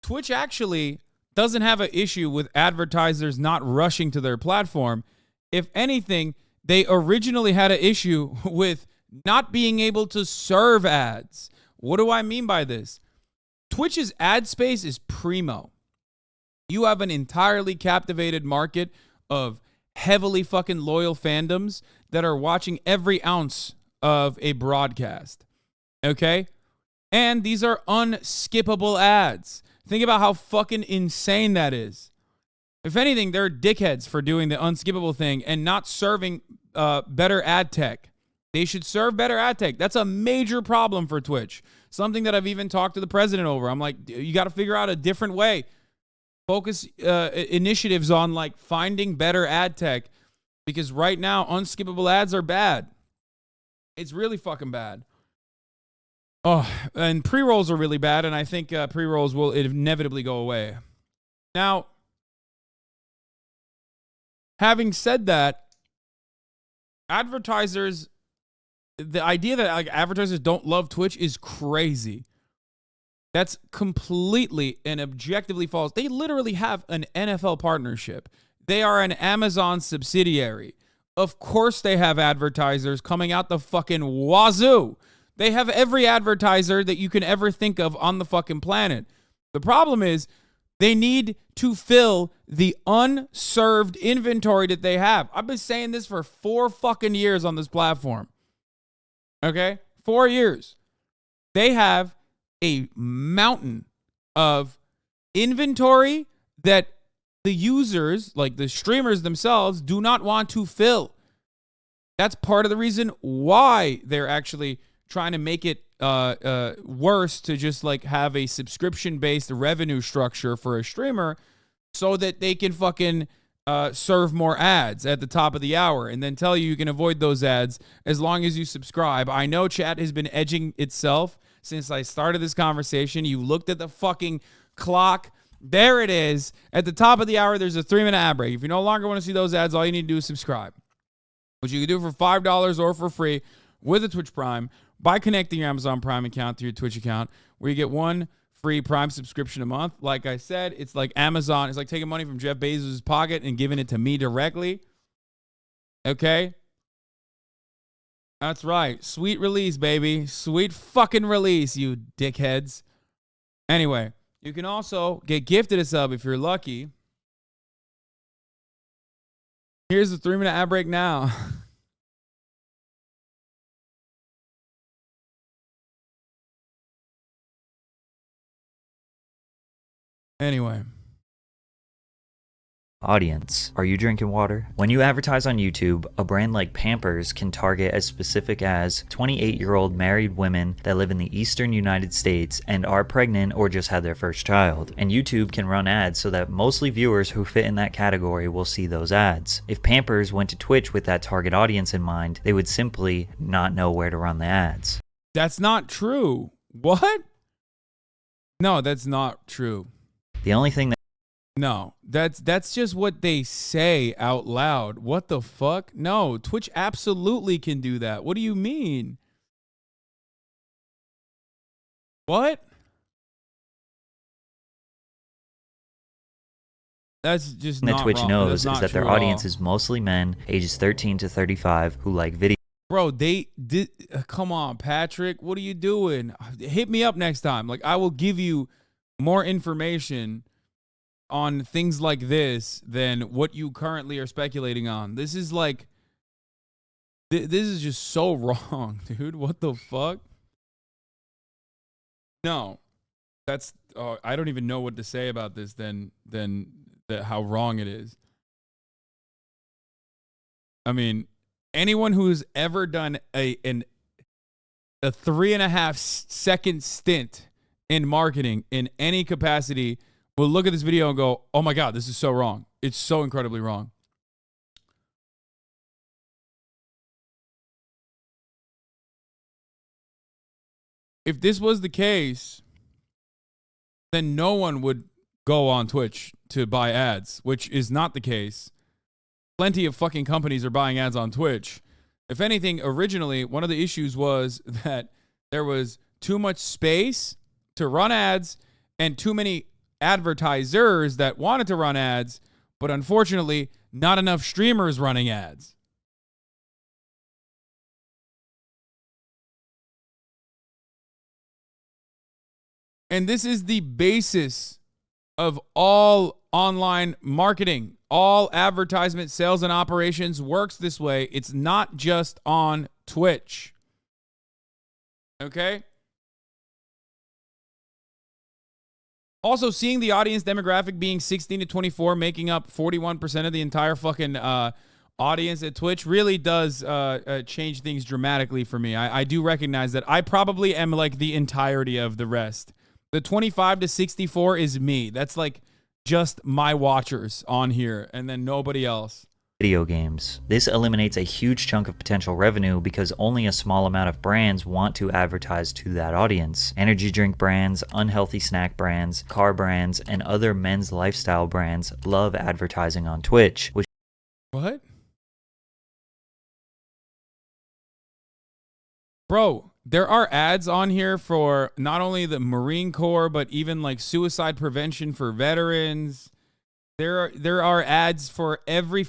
Twitch actually doesn't have an issue with advertisers not rushing to their platform. If anything, they originally had an issue with not being able to serve ads. What do I mean by this? Twitch's ad space is primo. You have an entirely captivated market of heavily fucking loyal fandoms that are watching every ounce of a broadcast. Okay? And these are unskippable ads. Think about how fucking insane that is. If anything, they're dickheads for doing the unskippable thing and not serving better ad tech. They should serve better ad tech. That's a major problem for Twitch. Something that I've even talked to the president over. I'm like, you got to figure out a different way. Focus initiatives on like finding better ad tech, because right now unskippable ads are bad. It's really fucking bad. Oh, and pre-rolls are really bad, and I think pre-rolls will inevitably go away. Now, having said that, advertisers, the idea that like advertisers don't love Twitch is crazy. That's completely and objectively false. They literally have an NFL partnership. They are an Amazon subsidiary. Of course they have advertisers coming out the fucking wazoo. They have every advertiser that you can ever think of on the fucking planet. The problem is they need to fill the unserved inventory that they have. I've been saying this for 4 fucking years on this platform. Okay? 4 years. They have a mountain of inventory that the users, like the streamers themselves, do not want to fill. That's part of the reason why they're actually trying to make it worse to just like have a subscription-based revenue structure for a streamer so that they can fucking serve more ads at the top of the hour and then tell you can avoid those ads as long as you subscribe. I know chat has been edging itself since I started this conversation. You looked at the fucking clock. There it is. At the top of the hour, there's a 3-minute ad break. If you no longer want to see those ads, all you need to do is subscribe, which you can do for $5 or for free with a Twitch Prime by connecting your Amazon Prime account to your Twitch account, where you get 1 free Prime subscription a month. Like I said, it's like Amazon. It's like taking money from Jeff Bezos' pocket and giving it to me directly. Okay? That's right. Sweet release, baby. Sweet fucking release, you dickheads. Anyway, you can also get gifted a sub if you're lucky. Here's the 3-minute ad break now. Anyway. Audience. Are you drinking water? When you advertise on YouTube, a brand like Pampers can target as specific as 28-year-old married women that live in the eastern United States and are pregnant or just had their first child. And YouTube can run ads so that mostly viewers who fit in that category will see those ads. If Pampers went to Twitch with that target audience in mind, they would simply not know where to run the ads. That's not true. What? No, that's not true. The only thing that No, that's just what they say out loud. What the fuck? No, Twitch absolutely can do that. What do you mean? What? That's just not Twitch wrong. knows That's is not that their true at all. audience is mostly men ages 13 to 35 who like video. Bro, they did. Come on, Patrick. What are you doing? Hit me up next time. Like, I will give you more information on things like this than what you currently are speculating on. This is like, this is just so wrong, dude. What the fuck? No, that's, I don't even know what to say about this than that how wrong it is. I mean, anyone who's ever done a 3.5 second stint in marketing in any capacity will look at this video and go, oh my God, this is so wrong. It's so incredibly wrong. If this was the case, then no one would go on Twitch to buy ads, which is not the case. Plenty of fucking companies are buying ads on Twitch. If anything, originally, one of the issues was that there was too much space to run ads and too many advertisers that wanted to run ads, but unfortunately, not enough streamers running ads. And this is the basis of all online marketing. All advertisement, sales, and operations works this way. It's not just on Twitch. Okay? Also, seeing the audience demographic being 16 to 24, making up 41% of the entire fucking audience at Twitch really does change things dramatically for me. I do recognize that I probably am like the entirety of the rest. The 25 to 64 is me. That's like just my watchers on here and then nobody else. Video games. This eliminates a huge chunk of potential revenue because only a small amount of brands want to advertise to that audience. Energy drink brands, unhealthy snack brands, car brands, and other men's lifestyle brands love advertising on Twitch, which What? Bro, there are ads on here for not only the Marine Corps, but even like suicide prevention for veterans. There are ads for every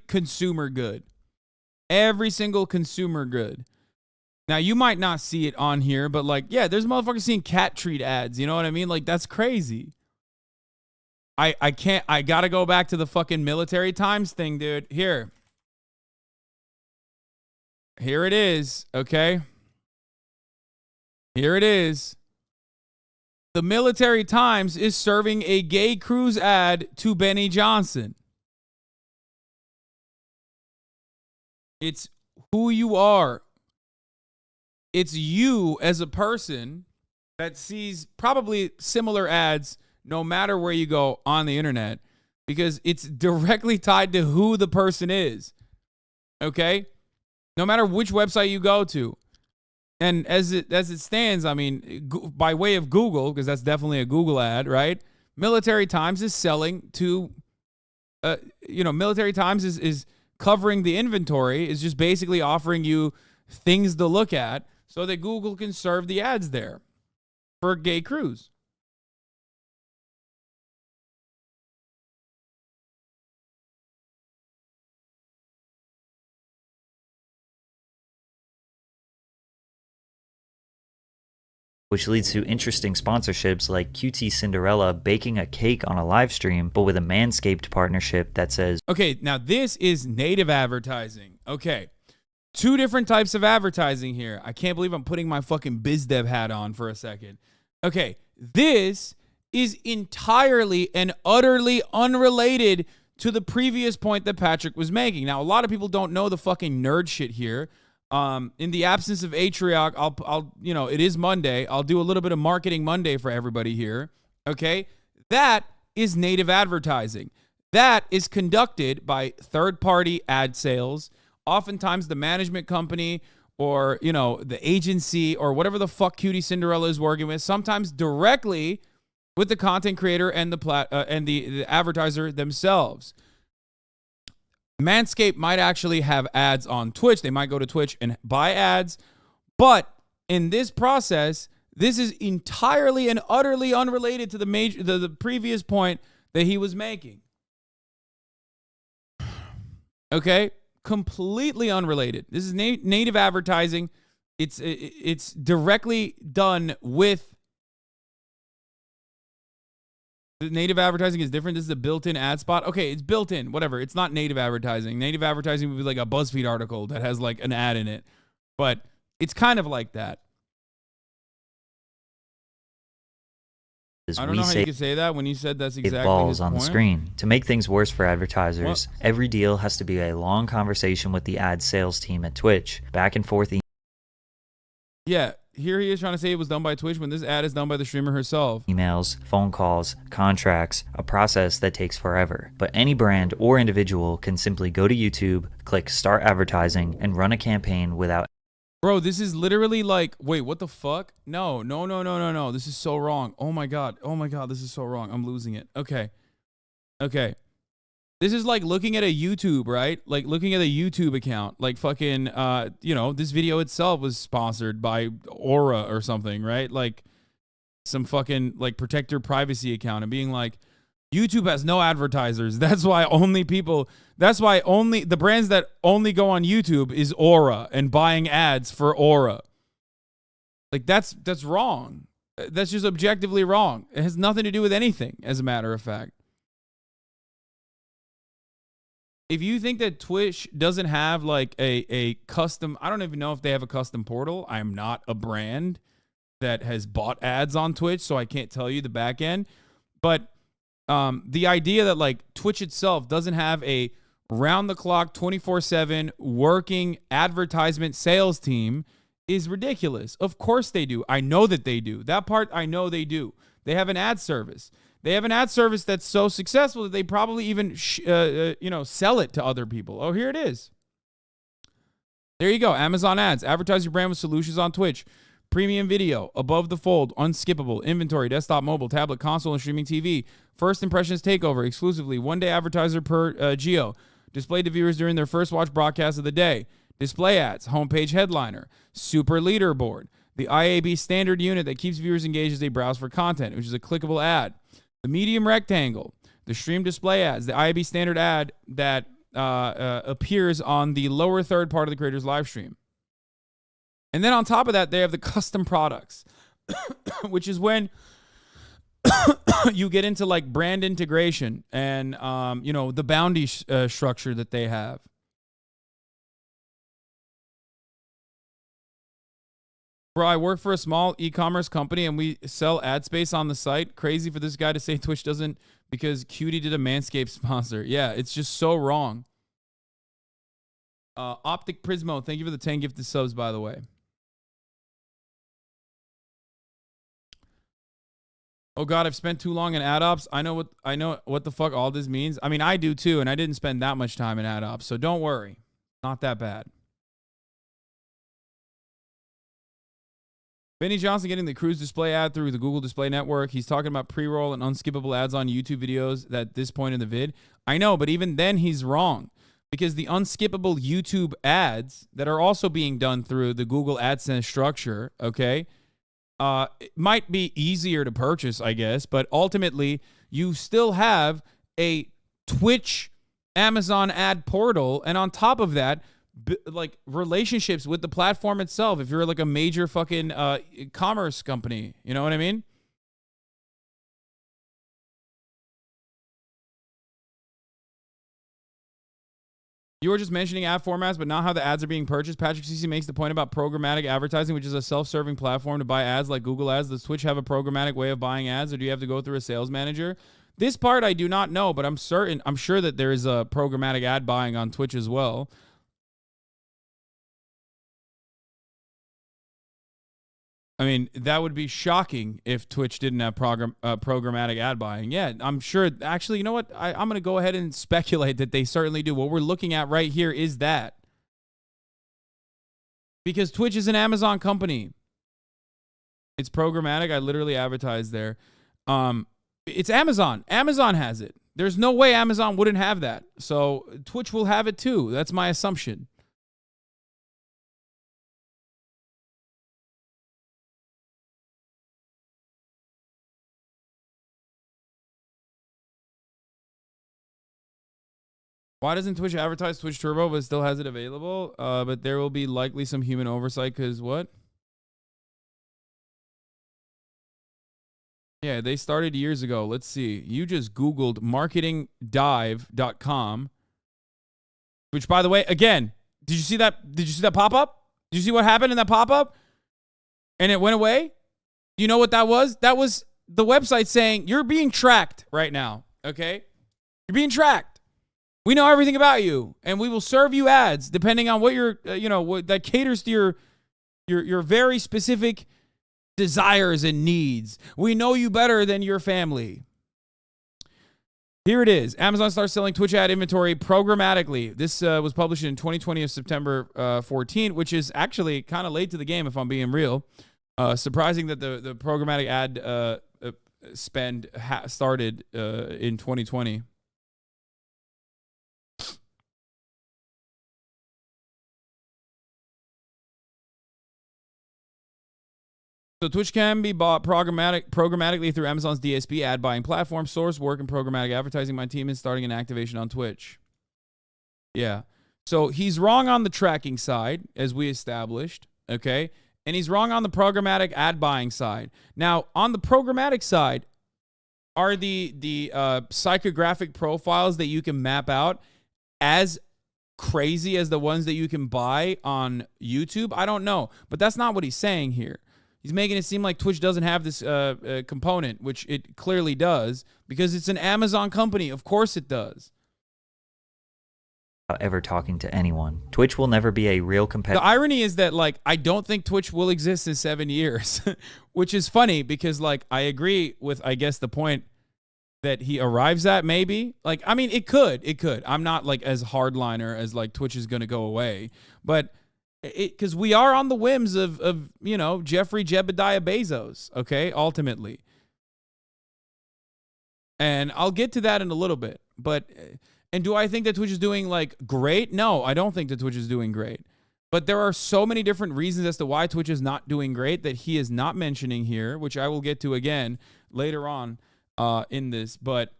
consumer good. Every single consumer good. Now, you might not see it on here, but like, yeah, there's motherfuckers seeing cat treat ads. You know what I mean? Like, that's crazy. I gotta go back to the fucking Military Times thing, dude. Here it is, okay? Here it is. The Military Times is serving a gay cruise ad to Benny Johnson. It's who you are. It's you as a person that sees probably similar ads no matter where you go on the internet, because it's directly tied to who the person is. Okay? No matter which website you go to. And as it stands, I mean, by way of Google, because that's definitely a Google ad, right? Military Times is selling to, Military Times is covering the inventory, is just basically offering you things to look at so that Google can serve the ads there for a gay cruise. Which leads to interesting sponsorships like QT Cinderella baking a cake on a live stream, but with a Manscaped partnership that says, okay, now this is native advertising. Okay, 2 different types of advertising here. I can't believe I'm putting my fucking biz dev hat on for a second. Okay, this is entirely and utterly unrelated to the previous point that Patrick was making. Now, a lot of people don't know the fucking nerd shit here. In the absence of Atrioc, I'll it is Monday. I'll do a little bit of Marketing Monday for everybody here. Okay? That is native advertising. That is conducted by third-party ad sales. Oftentimes the management company or, the agency or whatever the fuck Cutie Cinderella is working with, sometimes directly with the content creator and the advertiser themselves. Manscaped might actually have ads on Twitch. They might go to Twitch and buy ads. But in this process, this is entirely and utterly unrelated to the previous point that he was making. Okay? Completely unrelated. This is native advertising. It's directly done with. The native advertising is different. This is a built-in ad spot. Okay, it's built in. Whatever. It's not native advertising. Native advertising would be like a BuzzFeed article that has like an ad in it. But it's kind of like that. I don't know how you could say that when you said that's exactly balls his on point. The screen. To make things worse for advertisers, every deal has to be a long conversation with the ad sales team at Twitch. Back and forth. Yeah. Here he is trying to say it was done by Twitch when this ad is done by the streamer herself. Emails, phone calls, contracts, a process that takes forever. But any brand or individual can simply go to YouTube, click Start Advertising, and run a campaign without... Bro, this is literally like, wait, what the fuck? No. This is so wrong. Oh my God, this is so wrong. I'm losing it. Okay. This is like looking at a YouTube, right? Like looking at a YouTube account. Like fucking, this video itself was sponsored by Aura or something, right? Like some fucking like protect your privacy account and being like, YouTube has no advertisers. That's why only the brands that only go on YouTube is Aura and buying ads for Aura. Like that's wrong. That's just objectively wrong. It has nothing to do with anything, as a matter of fact. If you think that Twitch doesn't have like a custom, I don't even know if they have a custom portal. I'm not a brand that has bought ads on Twitch, so I can't tell you the back end. But the idea that like Twitch itself doesn't have a round-the-clock, 24/7 working advertisement sales team is ridiculous. Of course they do. I know that they do. That part I know they do. They have an ad service. They have an ad service that's so successful that they probably even, sell it to other people. Oh, here it is. There you go. Amazon ads. Advertise your brand with solutions on Twitch. Premium video. Above the fold. Unskippable. Inventory. Desktop, mobile, tablet, console, and streaming TV. First impressions takeover. Exclusively. 1 day advertiser per geo. Displayed to viewers during their first watch broadcast of the day. display ads, homepage headliner, super leaderboard, the IAB standard unit that keeps viewers engaged as they browse for content, which is a clickable ad, the medium rectangle, the stream display ads, the IAB standard ad that appears on the lower third part of the creator's live stream. And then on top of that, they have the custom products, which is when you get into like brand integration and, the bounty structure that they have. Bro, I work for a small e-commerce company and we sell ad space on the site. Crazy for this guy to say Twitch doesn't because Cutie did a Manscaped sponsor. Yeah, it's just so wrong. Optic Prismo, thank you for the 10 gifted subs, by the way. Oh God, I've spent too long in ad ops. I know what the fuck all this means. I mean, I do too, and I didn't spend that much time in ad ops, so don't worry. Not that bad. Benny Johnson getting the Cruise display ad through the Google Display Network. He's talking about pre-roll and unskippable ads on YouTube videos at this point in the vid. I know, but even then he's wrong because the unskippable YouTube ads that are also being done through the Google AdSense structure, okay, it might be easier to purchase, I guess, but ultimately you still have a Twitch Amazon ad portal, and on top of that, like relationships with the platform itself. If you're like a major fucking commerce company, you know what I mean? You were just mentioning ad formats, but not how the ads are being purchased. Patrick CC makes the point about programmatic advertising, which is a self-serving platform to buy ads like Google Ads. Does Twitch have a programmatic way of buying ads, or do you have to go through a sales manager? This part I do not know, but I'm sure that there is a programmatic ad buying on Twitch as well. I mean, that would be shocking if Twitch didn't have programmatic ad buying. Yeah, I'm sure. Actually, you know what? I'm going to go ahead and speculate that they certainly do. What we're looking at right here is that. Because Twitch is an Amazon company. It's programmatic. I literally advertise there. It's Amazon. Amazon has it. There's no way Amazon wouldn't have that. So Twitch will have it too. That's my assumption. Why doesn't Twitch advertise Twitch Turbo but still has it available? But there will be likely some human oversight because what? Yeah, they started years ago. Let's see. You just Googled marketingdive.com. Which, by the way, again, did you see that? Did you see that pop-up? Did you see what happened in that pop-up? And it went away? Do you know what that was? That was the website saying, you're being tracked right now, okay? You're being tracked. We know everything about you, and we will serve you ads depending on what your, what that caters to your very specific desires and needs. We know you better than your family. Here it is. Amazon starts selling Twitch ad inventory programmatically. This was published in 2020 of September 14, which is actually kind of late to the game, if I'm being real. Surprising that the programmatic ad spend started in 2020. So Twitch can be bought programmatically through Amazon's DSP ad buying platform. Source work and programmatic advertising. My team is starting an activation on Twitch. Yeah. So he's wrong on the tracking side, as we established, okay? And he's wrong on the programmatic ad buying side. Now, on the programmatic side, are the psychographic profiles that you can map out as crazy as the ones that you can buy on YouTube? I don't know. But that's not what he's saying here. He's making it seem like Twitch doesn't have this component, which it clearly does, because it's an Amazon company. Of course it does. Ever talking to anyone. Twitch will never be a real competitor. The irony is that, like, I don't think Twitch will exist in 7 years, which is funny because, like, I agree with, I guess, the point that he arrives at, maybe. Like, I mean, it could. I'm not, like, as hardliner as, like, Twitch is going to go away, but because we are on the whims of Jeffrey Jebediah Bezos, okay, ultimately. And I'll get to that in a little bit. But, and do I think that Twitch is doing, like, great? No, I don't think that Twitch is doing great. But there are so many different reasons as to why Twitch is not doing great that he is not mentioning here, which I will get to again later on in this. But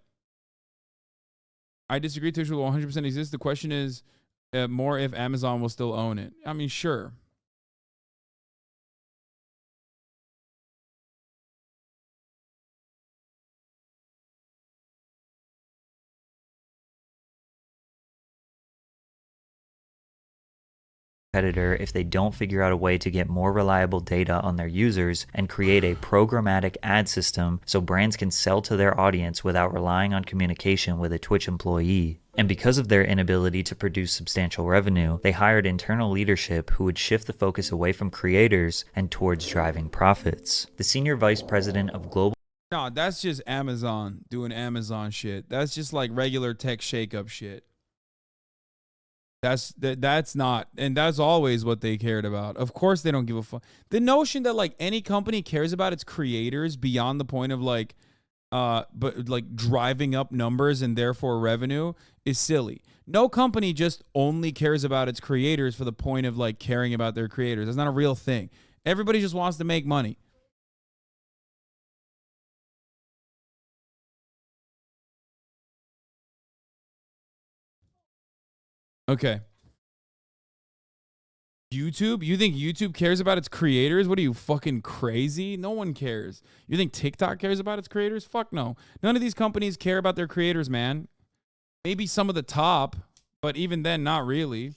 I disagree. Twitch will 100% exist. The question is more if Amazon will still own it. I mean, sure. Competitor if they don't figure out a way to get more reliable data on their users and create a programmatic ad system so brands can sell to their audience without relying on communication with a Twitch employee. And because of their inability to produce substantial revenue, they hired internal leadership who would shift the focus away from creators and towards driving profits. The senior vice president of global... No, that's just Amazon doing Amazon shit. That's just like regular tech shakeup shit. That's not, and that's always what they cared about. Of course they don't give a fuck. The notion that like any company cares about its creators beyond the point of like but like driving up numbers and therefore revenue is silly. No company just only cares about its creators for the point of like caring about their creators. That's not a real thing. Everybody just wants to make money. Okay. YouTube? You think YouTube cares about its creators? What are you, fucking crazy? No one cares. You think TikTok cares about its creators? Fuck no. None of these companies care about their creators, man. Maybe some of the top, but even then, not really.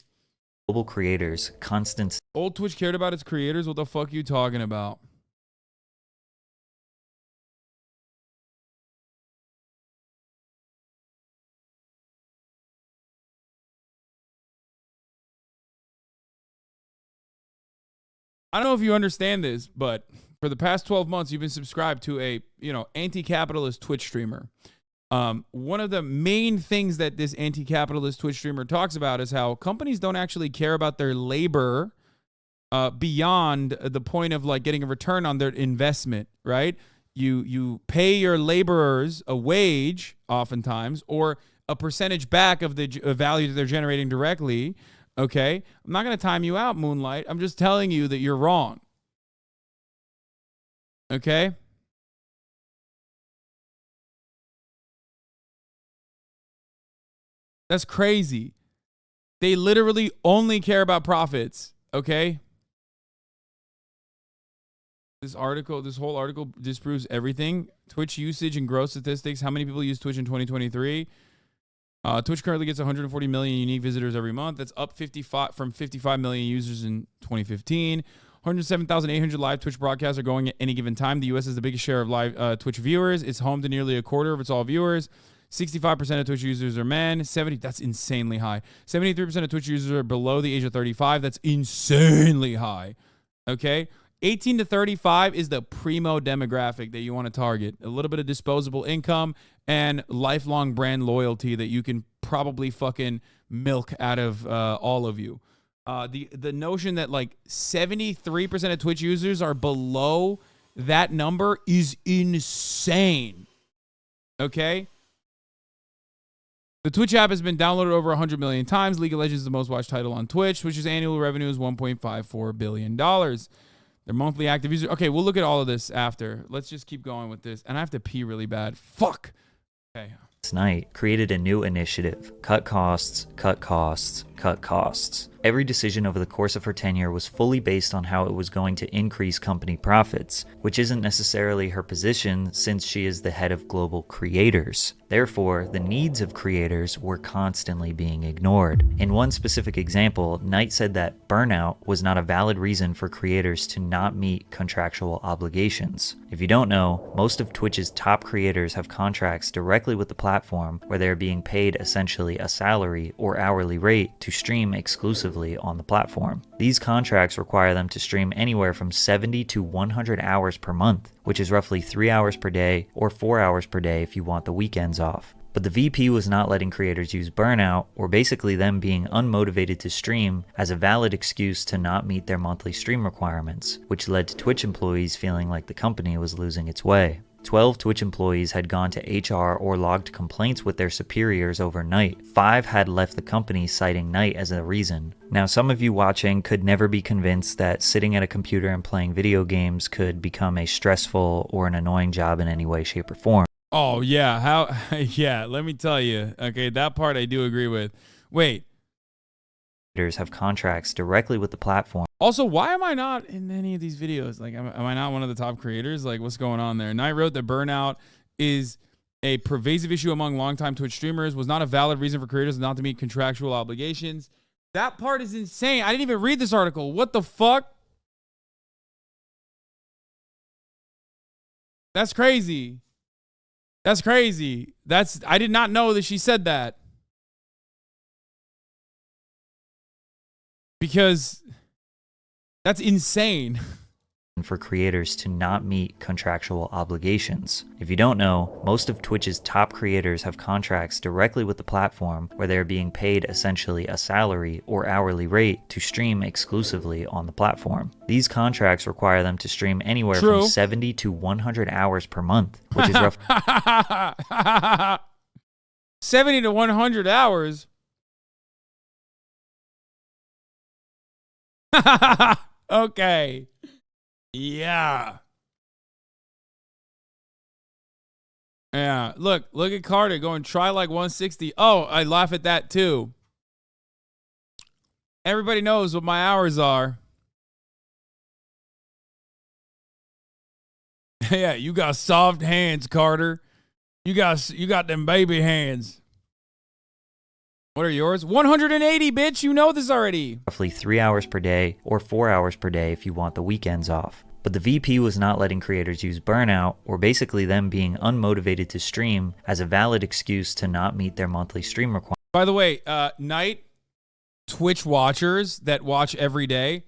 Global creators, constant... Old Twitch cared about its creators? What the fuck are you talking about? I don't know if you understand this, but for the past 12 months, you've been subscribed to a, anti-capitalist Twitch streamer. One of the main things that this anti-capitalist Twitch streamer talks about is how companies don't actually care about their labor beyond the point of like getting a return on their investment, right? You pay your laborers a wage oftentimes or a percentage back of the value that they're generating directly. Okay, I'm not going to time you out, Moonlight. I'm just telling you that you're wrong. Okay? That's crazy. They literally only care about profits. Okay? This whole article disproves everything. Twitch usage and growth statistics. How many people use Twitch in 2023? Twitch currently gets 140 million unique visitors every month. That's up 55 million users in 2015. 107,800 live Twitch broadcasts are going at any given time. The U.S. is the biggest share of live Twitch viewers. It's home to nearly a quarter of its all viewers. 65% of Twitch users are men. That's insanely high. 73% of Twitch users are below the age of 35. That's insanely high. Okay? 18 to 35 is the primo demographic that you want to target. A little bit of disposable income and lifelong brand loyalty that you can probably fucking milk out of all of you. The notion that like 73% of Twitch users are below that number is insane. Okay? The Twitch app has been downloaded over 100 million times. League of Legends is the most watched title on Twitch, which is annual revenue is $1.54 billion. Their monthly active users. Okay, we'll look at all of this after. Let's just keep going with this. And I have to pee really bad. Fuck. Okay. Night created a new initiative: cut costs, cut costs, cut costs. Every decision over the course of her tenure was fully based on how it was going to increase company profits, which isn't necessarily her position since she is the head of global creators. Therefore, the needs of creators were constantly being ignored. In one specific example, Knight said that burnout was not a valid reason for creators to not meet contractual obligations. If you don't know, most of Twitch's top creators have contracts directly with the platform where they're being paid essentially a salary or hourly rate to stream exclusively on the platform. These contracts require them to stream anywhere from 70 to 100 hours per month, which is roughly 3 hours per day or 4 hours per day if you want the weekends off. But the VP was not letting creators use burnout, or basically them being unmotivated to stream, as a valid excuse to not meet their monthly stream requirements, which led to Twitch employees feeling like the company was losing its way. 12 Twitch employees had gone to HR or logged complaints with their superiors overnight. 5 had left the company citing night as a reason. Now, some of you watching could never be convinced that sitting at a computer and playing video games could become a stressful or an annoying job in any way, shape, or form. Oh, yeah. Yeah, let me tell you. Okay, that part I do agree with. Wait. Have contracts directly with the platform. Also, why am I not in any of these videos? Like, am I not one of the top creators? Like, what's going on there? Knight wrote that burnout is a pervasive issue among longtime Twitch streamers, was not a valid reason for creators not to meet contractual obligations. That part is insane. I didn't even read this article. What the fuck? That's crazy. That's crazy. I did not know that she said that. Because that's insane. For creators to not meet contractual obligations. If you don't know, most of Twitch's top creators have contracts directly with the platform where they're being paid essentially a salary or hourly rate to stream exclusively on the platform. These contracts require them to stream anywhere from 70 to 100 hours per month, which is roughly 70 to 100 hours. Okay. Yeah. Yeah. Look at Carter going try like 160. Oh, I laugh at that too. Everybody knows what my hours are. Yeah, you got soft hands, Carter. You got them baby hands. What are yours? 180, bitch. You know this already. Roughly 3 hours per day or 4 hours per day if you want the weekends off. But the VP was not letting creators use burnout, or basically them being unmotivated to stream, as a valid excuse to not meet their monthly stream requirements. By the way, Night, Twitch watchers that watch every day,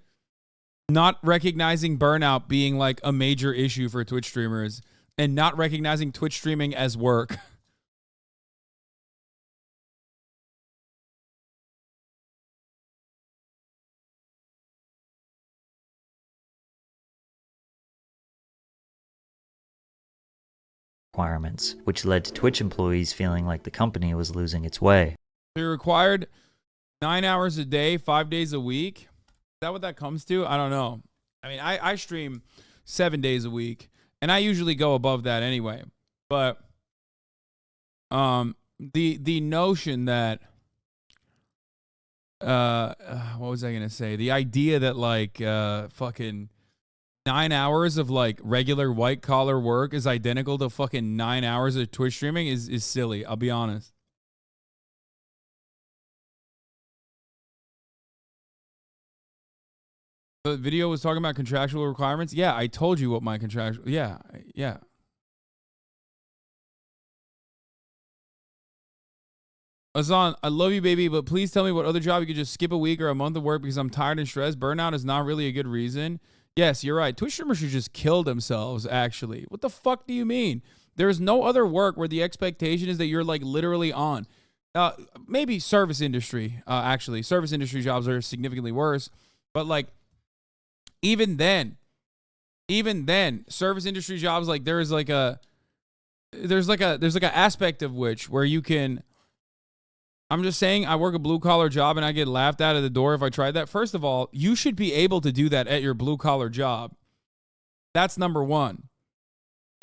not recognizing burnout being like a major issue for Twitch streamers and not recognizing Twitch streaming as work. Requirements, which led to Twitch employees feeling like the company was losing its way. They're required 9 hours a day, 5 days a week. Is that what that comes to? I don't know. I mean, I stream 7 days a week, and I usually go above that anyway. But the notion that what was I gonna say? The idea that like fucking 9 hours of like regular white collar work is identical to fucking 9 hours of Twitch streaming is silly. I'll be honest. The video was talking about contractual requirements. Yeah, I told you what my contractual. Yeah. Azan, I love you, baby, but please tell me what other job you could just skip a week or a month of work because I'm tired and stressed. Burnout is not really a good reason. Yes, you're right. Twitch streamers should just kill themselves, actually. What the fuck do you mean? There's no other work where the expectation is that you're like literally on. Maybe service industry, actually. Service industry jobs are significantly worse. But like, even then, service industry jobs, like there's like an aspect of which where you can. I'm just saying, I work a blue collar job and I get laughed out of the door if I tried that. First of all, you should be able to do that at your blue collar job. That's number one.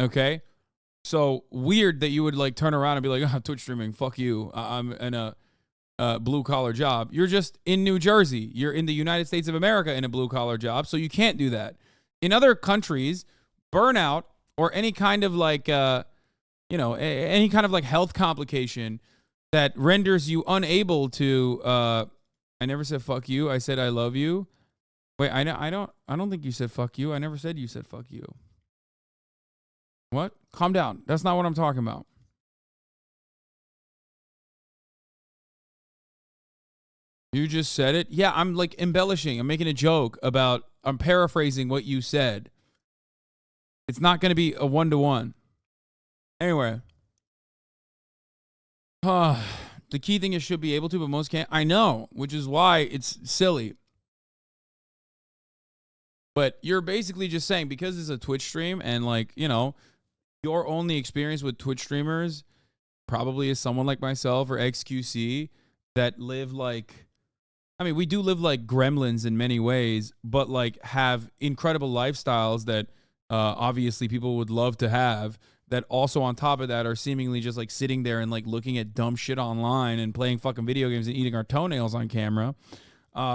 Okay. So weird that you would like turn around and be like, oh, Twitch streaming, fuck you. I'm in a blue collar job. You're just in New Jersey. You're in the United States of America in a blue collar job. So you can't do that. In other countries, burnout or any kind of like, any kind of like health complication that renders you unable to, I never said fuck you. I said I love you. Wait, I don't think you said fuck you. I never said you said fuck you. What? Calm down. That's not what I'm talking about. You just said it? Yeah, I'm like embellishing. I'm making a joke about, I'm paraphrasing what you said. It's not going to be a one-to-one. Anyway. The key thing is should be able to, but most can't. I know, which is why it's silly. But you're basically just saying because it's a Twitch stream and like, your only experience with Twitch streamers probably is someone like myself or XQC that live like, I mean, we do live like gremlins in many ways, but like have incredible lifestyles that obviously people would love to have, that also on top of that are seemingly just like sitting there and like looking at dumb shit online and playing fucking video games and eating our toenails on camera,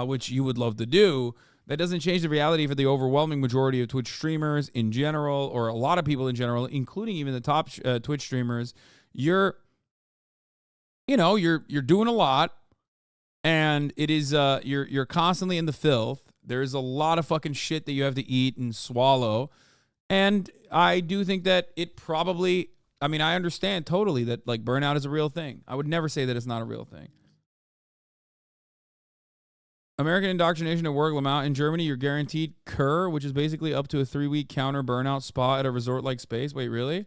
which you would love to do. That doesn't change the reality for the overwhelming majority of Twitch streamers in general, or a lot of people in general, including even the top Twitch streamers. You're doing a lot, and it is you're constantly in the filth. There's a lot of fucking shit that you have to eat and swallow. And I do think that it probably, I mean, I understand totally that like burnout is a real thing. I would never say that it's not a real thing. American indoctrination at work, Lamont. In Germany, you're guaranteed Kur, which is basically up to a 3-week counter burnout spa at a resort-like space. Wait, really?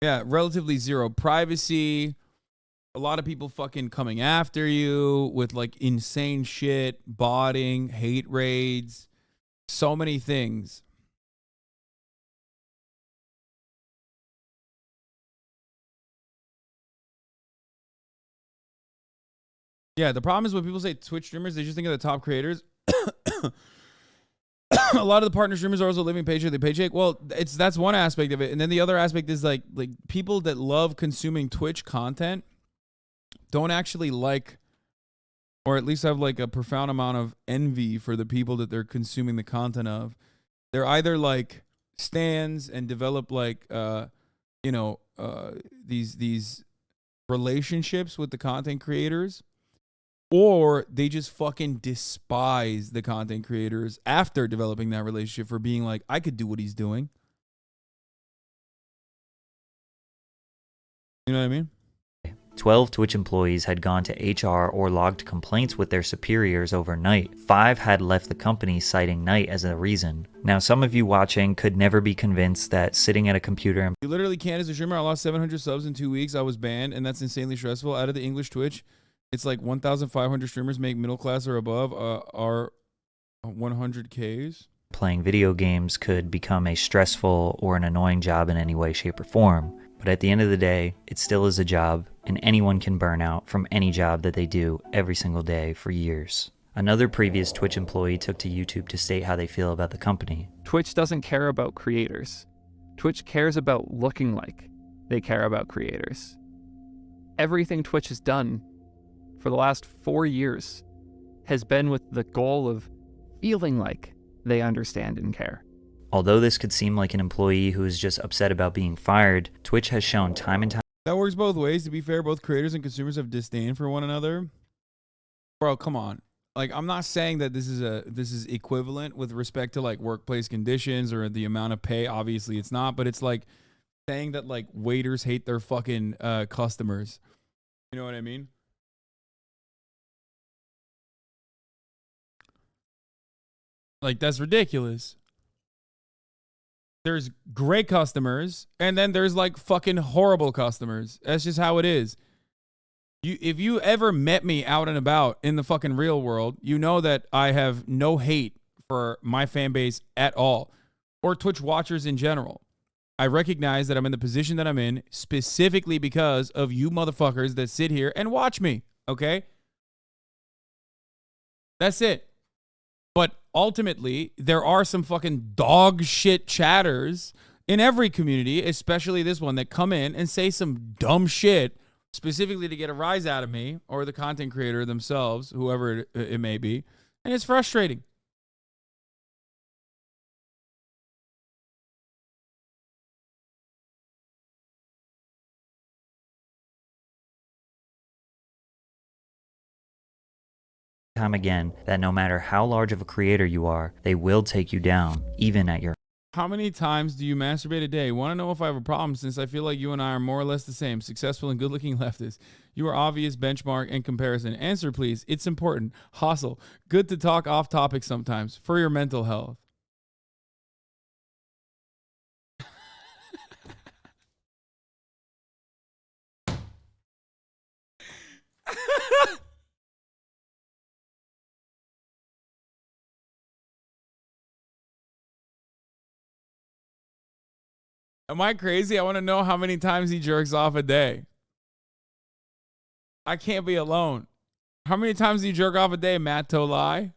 Yeah, relatively zero privacy. A lot of people fucking coming after you with like insane shit, botting, hate raids, so many things. Yeah, the problem is when people say Twitch streamers, they just think of the top creators. A lot of the partner streamers are also living paycheck to paycheck. Well, that's one aspect of it, and then the other aspect is like people that love consuming Twitch content don't actually like, or at least have like a profound amount of envy for the people that they're consuming the content of. They're either like stands and develop like these relationships with the content creators, or they just fucking despise the content creators after developing that relationship for being like, I could do what he's doing. You know what I mean? 12 Twitch employees had gone to HR or logged complaints with their superiors overnight. 5 had left the company citing night as a reason. Now, some of you watching could never be convinced that sitting at a computer and You literally can't as a streamer. I lost 700 subs in 2 weeks. I was banned, and that's insanely stressful. Out of the English Twitch, it's like 1,500 streamers make middle class or above are 100Ks. playing video games could become a stressful or an annoying job in any way, shape, or form. But at the end of the day, it still is a job, and anyone can burn out from any job that they do every single day for years. Another previous Twitch employee took to YouTube to state how they feel about the company. Twitch doesn't care about creators. Twitch cares about looking like they care about creators. Everything Twitch has done for the last 4 years has been with the goal of feeling like they understand and care. Although this could seem like an employee who is just upset about being fired, Twitch has shown time and time That works both ways. To be fair, both creators and consumers have disdain for one another. Bro, come on. Like, I'm not saying that this is equivalent with respect to like workplace conditions or the amount of pay. Obviously, it's not. But it's like saying that like waiters hate their fucking customers. You know what I mean? Like, that's ridiculous. There's great customers, and then there's like fucking horrible customers. That's just how it is. If you ever met me out and about in the fucking real world, you know that I have no hate for my fan base at all, or Twitch watchers in general. I recognize that I'm in the position that I'm in specifically because of you motherfuckers that sit here and watch me, okay? That's it. But ultimately, there are some fucking dog shit chatters in every community, especially this one, that come in and say some dumb shit specifically to get a rise out of me or the content creator themselves, whoever it may be. And it's frustrating. time again that no matter how large of a creator you are, they will take you down, even at your How many times do you masturbate a day? Want to know if I have a problem since I feel like you and I are more or less the same, successful and good-looking leftists. You are obvious benchmark and comparison. Answer, please. It's important. Hustle. Good to talk off topic sometimes for your mental health. Am I crazy? I want to know how many times he jerks off a day. I can't be alone. How many times do you jerk off a day, Matt Tolai?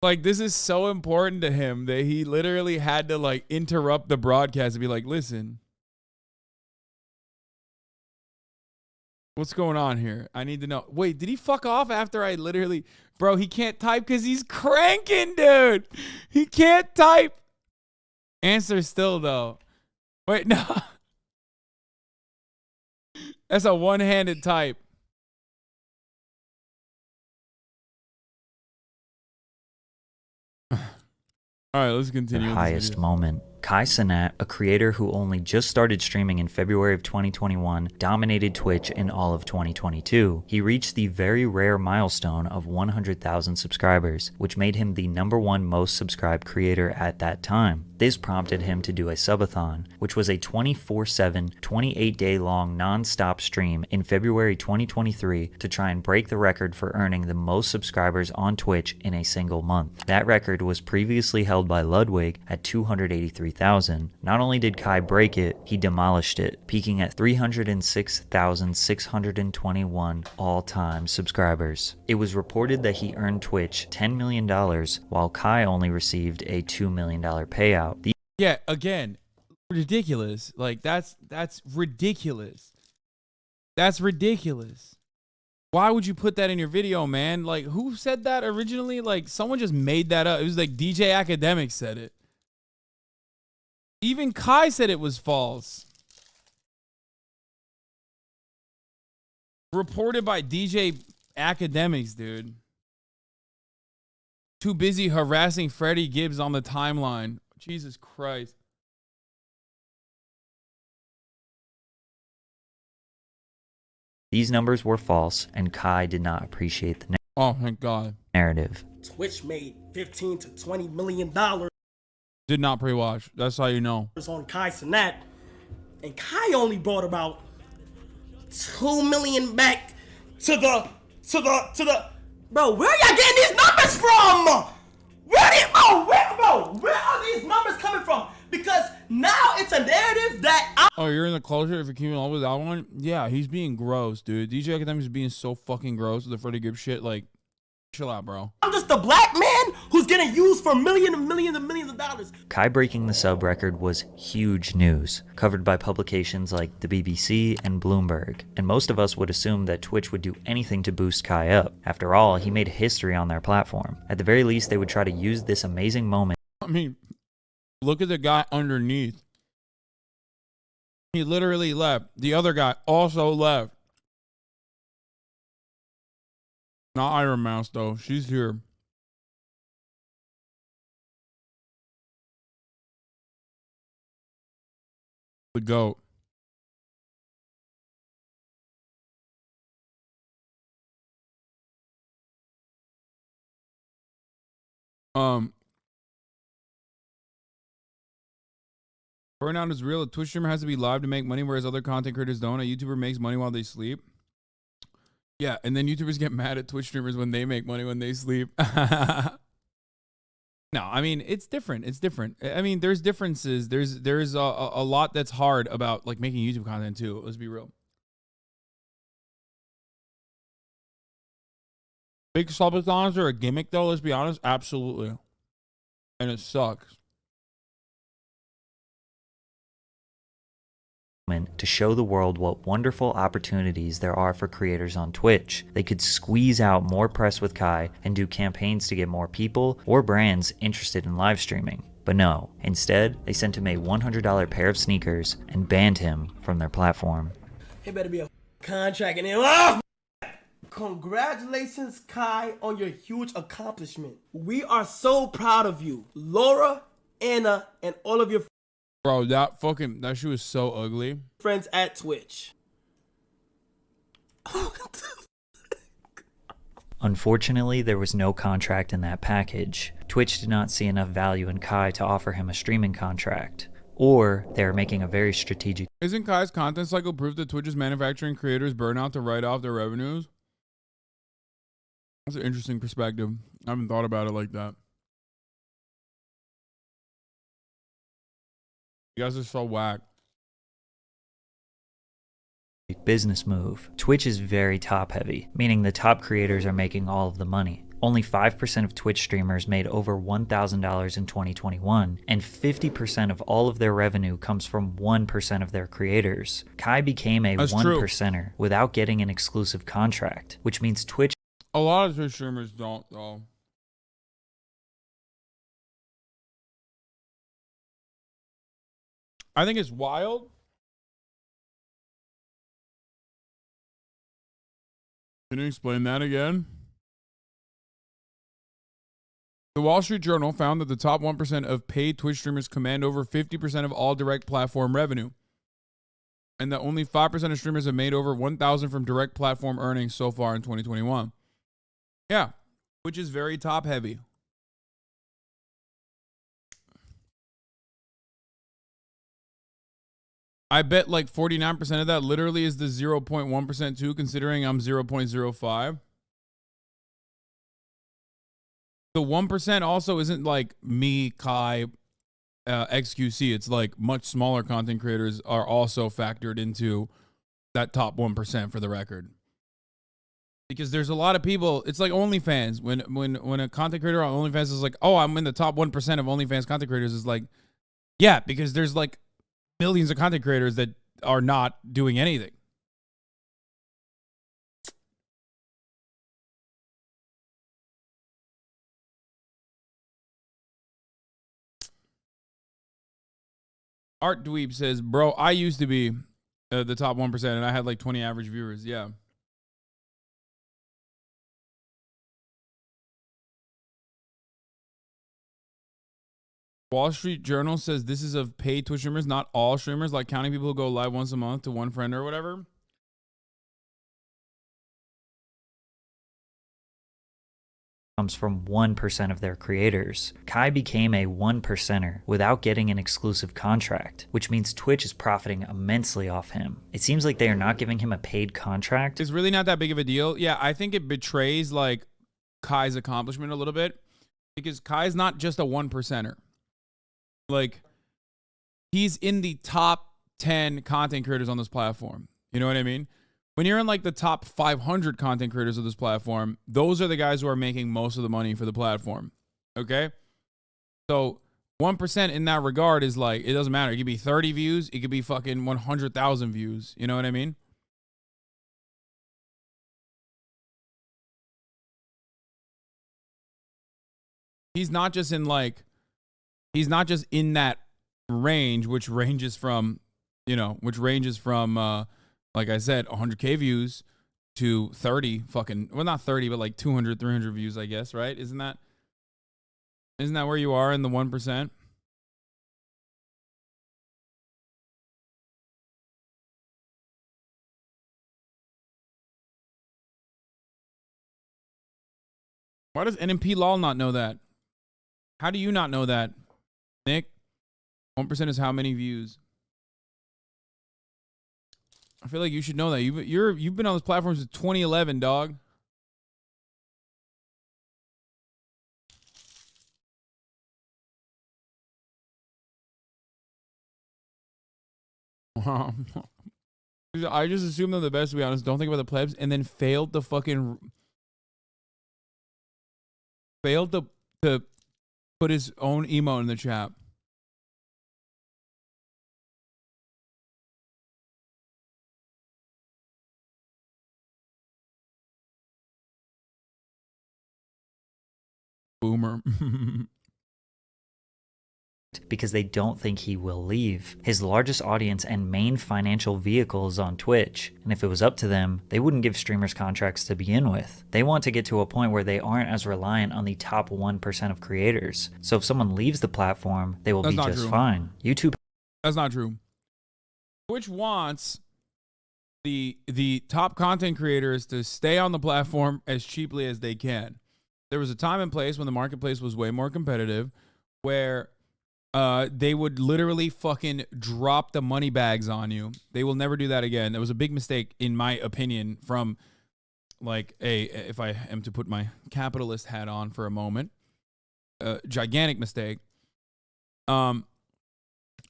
Like, this is so important to him that he literally had to, like, interrupt the broadcast and be like, listen, what's going on here? I need to know. Wait, did he fuck off after I literally... Bro, he can't type because he's cranking, dude. He can't type. Answer still, though. Wait, no. That's a one-handed type. All right, let's continue. Their highest moment. Kai Cenat, a creator who only just started streaming in February of 2021, dominated Twitch in all of 2022. He reached the very rare milestone of 100,000 subscribers, which made him the #1 most subscribed creator at that time. This prompted him to do a subathon, which was a 24/7, 28-day long non-stop stream in February 2023 to try and break the record for earning the most subscribers on Twitch in a single month. That record was previously held by Ludwig at 283,000. Not only did Kai break it, he demolished it, peaking at 306,621 all-time subscribers. It was reported that he earned Twitch $10 million, while Kai only received a $2 million payout. Yeah, again, ridiculous. Like, that's ridiculous. That's ridiculous. Why would you put that in your video, man? Like, who said that originally? Like, someone just made that up. It was like DJ Academic said it. Even Kai said it was false. Reported by DJ Academics, dude. Too busy harassing Freddie Gibbs on the timeline. Jesus Christ. These numbers were false, and Kai did not appreciate the Oh, thank God. narrative. Twitch made $15 to $20 million Did not pre-watch. That's how you know. on Kai Cenat, and Kai only brought about $2 million back to the. Bro, where y'all getting these numbers from? Where are these numbers coming from? Because now it's a narrative that Oh, you're in the culture if you're keeping up with that one? Yeah, he's being gross, dude. DJ Academic is being so fucking gross with the Freddie Gibbs shit. Like, chill out, bro. I'm just a black man who's getting used for millions and millions and millions of dollars. Kai breaking the sub record was huge news, covered by publications like the BBC and Bloomberg, and most of us would assume that Twitch would do anything to boost Kai up. After all, he made history on their platform. At the very least, they would try to use this amazing moment. I mean, look at the guy underneath. He literally left. The other guy also left. Not Iron Mouse, though. She's here. The GOAT. Burnout is real. A Twitch streamer has to be live to make money, whereas other content creators don't. A YouTuber makes money while they sleep. Yeah, and then YouTubers get mad at Twitch streamers when they make money when they sleep. No, I mean, it's different. It's different. I mean, there's differences. There's a lot that's hard about like making YouTube content too. Let's be real. Big subathons are a gimmick though, let's be honest. Absolutely. And it sucks. To show the world what wonderful opportunities there are for creators on Twitch. They could squeeze out more press with Kai and do campaigns to get more people or brands interested in live streaming. But no, instead, they sent him a $100 pair of sneakers and banned him from their platform. It better be a contract in there. Oh! Congratulations, Kai, on your huge accomplishment. We are so proud of you. Laura, Anna, and all of your Bro, that shit was so ugly. friends at Twitch. Unfortunately, there was no contract in that package. Twitch did not see enough value in Kai to offer him a streaming contract, or they are making a very strategic. Isn't Kai's content cycle proof that Twitch is manufacturing creators burnout to write off their revenues? That's an interesting perspective. I haven't thought about it like that. You guys are so whack. Business move. Twitch is very top heavy, meaning the top creators are making all of the money. Only 5% of Twitch streamers made over $1,000 in 2021, and 50% of all of their revenue comes from 1% of their creators. Kai became a 1%er without getting an exclusive contract, which means Twitch. A lot of Twitch streamers don't, though. I think it's wild. Can you explain that again? The Wall Street Journal found that the top 1% of paid Twitch streamers command over 50% of all direct platform revenue, and that only 5% of streamers have made over $1,000 from direct platform earnings so far in 2021. Yeah, which is very top heavy. I bet like 49% of that literally is the 0.1% too, considering I'm 0.05. The 1% also isn't like me, Kai, XQC. It's like much smaller content creators are also factored into that top 1%, for the record. Because there's a lot of people, it's like OnlyFans. When a content creator on OnlyFans is like, oh, I'm in the top 1% of OnlyFans content creators, is like, yeah, because there's like millions of content creators that are not doing anything. Art Dweeb says, bro, I used to be the top 1% and I had like 20 average viewers. Yeah. Wall Street Journal says this is of paid Twitch streamers, not all streamers, like counting people who go live once a month to one friend or whatever. Comes from 1% of their creators. Kai became a 1%er without getting an exclusive contract, which means Twitch is profiting immensely off him. It seems like they are not giving him a paid contract. It's really not that big of a deal. Yeah, I think it betrays like Kai's accomplishment a little bit, because Kai's not just a 1%er. Like, he's in the top 10 content creators on this platform. You know what I mean? When you're in like the top 500 content creators of this platform, those are the guys who are making most of the money for the platform. Okay? So 1% in that regard is like, it doesn't matter. It could be 30 views. It could be fucking 100,000 views. You know what I mean? He's not just in like, he's not just in that range, which ranges from, like I said, 100K views to 30 fucking, well, not 30, but like 200, 300 views, I guess, right? Isn't that where you are in the 1%? Why does NMP Lol not know that? How do you not know that, Nick? 1% is how many views? I feel like you should know that. You've been on this platform since 2011, dog. I just assumed they're the best, to be honest. Don't think about the plebs, and then failed to put his own emote in the chat. Boomer. Because they don't think he will leave. His largest audience and main financial vehicle is on Twitch, and if it was up to them, they wouldn't give streamers contracts to begin with. They want to get to a point where they aren't as reliant on the top 1% of creators. So if someone leaves the platform, they will be just fine. YouTube. That's not true. Twitch wants the top content creators to stay on the platform as cheaply as they can. There was a time and place when the marketplace was way more competitive, where they would literally fucking drop the money bags on you. They will never do that again. That was a big mistake, in my opinion, from like if I am to put my capitalist hat on for a moment, gigantic mistake. And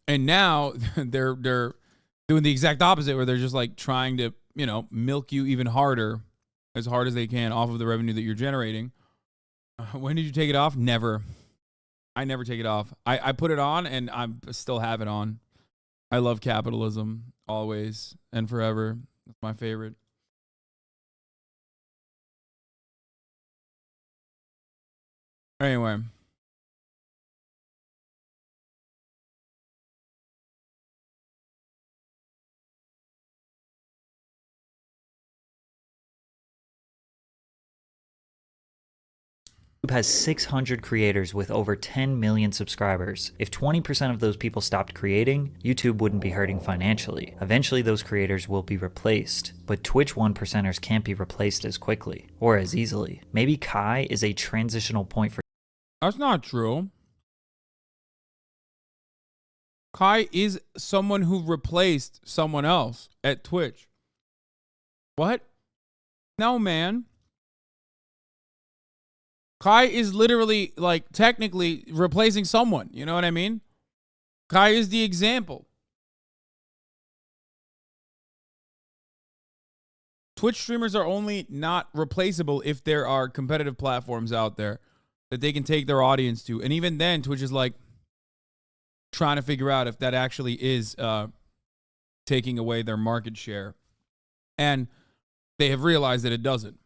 now they're doing the exact opposite, where they're just like trying to, you know, milk you even harder, as hard as they can off of the revenue that you're generating. When did you take it off? Never. I never take it off. I put it on and I still have it on. I love capitalism always and forever. That's my favorite. Anyway. YouTube has 600 creators with over 10 million subscribers. If 20% of those people stopped creating, YouTube wouldn't be hurting financially. Eventually those creators will be replaced, but Twitch 1%ers can't be replaced as quickly or as easily. Maybe Kai is a transitional point for... That's not true. Kai is someone who replaced someone else at Twitch. What? No, man. Kai is literally, like, technically replacing someone. You know what I mean? Kai is the example. Twitch streamers are only not replaceable if there are competitive platforms out there that they can take their audience to. And even then, Twitch is like trying to figure out if that actually is taking away their market share. And they have realized that it doesn't.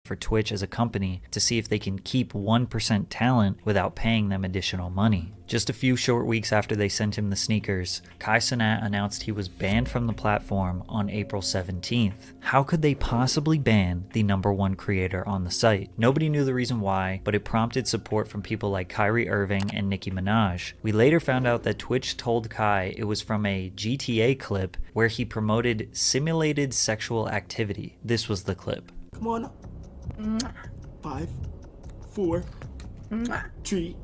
For Twitch as a company to see if they can keep 1% talent without paying them additional money. Just a few short weeks after they sent him the sneakers, Kai Cenat announced he was banned from the platform on April 17th. How could they possibly ban the #1 creator on the site? Nobody knew the reason why, but it prompted support from people like Kyrie Irving and Nicki Minaj. We later found out that Twitch told Kai it was from a GTA clip where he promoted simulated sexual activity. This was the clip. Come on. 5, 4, 3, 2.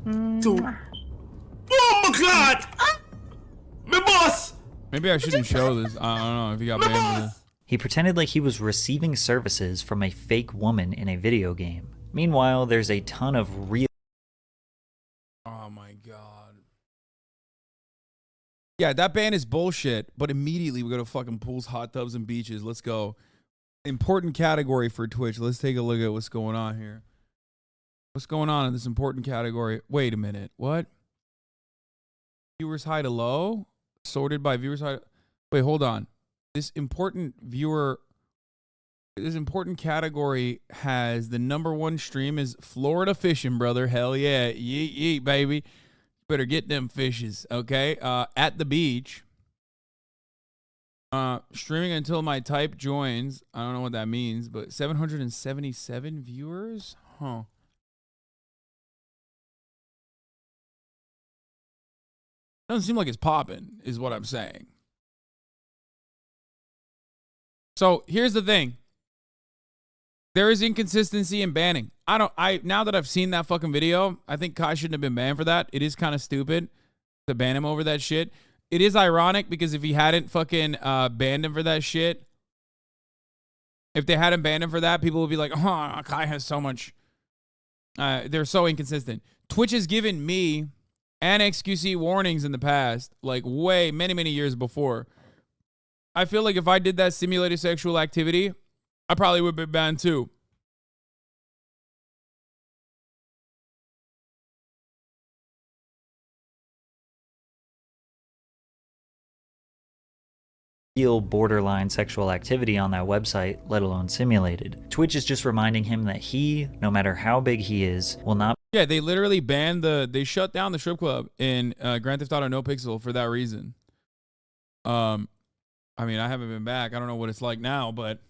Oh my God! My boss! Maybe I shouldn't show this. I don't know if you got banned for this. He pretended like he was receiving services from a fake woman in a video game. Meanwhile, there's a ton of real... Oh my God. Yeah, that ban is bullshit, but immediately we go to fucking pools, hot tubs, and beaches. Let's go. Important category for Twitch. Let's take a look at what's going on here. What's going on in this important category? Wait a minute. What? Viewers high to low? Sorted by viewers high. Wait, hold on. This important category has the #1 stream is Florida fishing, brother. Hell yeah. Yeet, yeet, baby. Better get them fishes, okay? At the beach. Streaming until my type joins. I don't know what that means, but 777 viewers? Huh. Doesn't seem like it's popping, is what I'm saying. So here's the thing. There is inconsistency in banning. Now that I've seen that fucking video, I think Kai shouldn't have been banned for that. It is kind of stupid to ban him over that shit. It is ironic because if he hadn't fucking banned him for that shit, if they hadn't banned him for that, people would be like, oh, Kai has so much. They're so inconsistent. Twitch has given me and XQC warnings in the past, like many years before. I feel like if I did that simulated sexual activity, I probably would have been banned too. Real borderline sexual activity on that website, let alone simulated. Twitch is just reminding him that he, no matter how big he is, will not... Yeah, they literally banned they shut down the strip club in Grand Theft Auto No Pixel for that reason. I mean, I haven't been back. I don't know what it's like now, but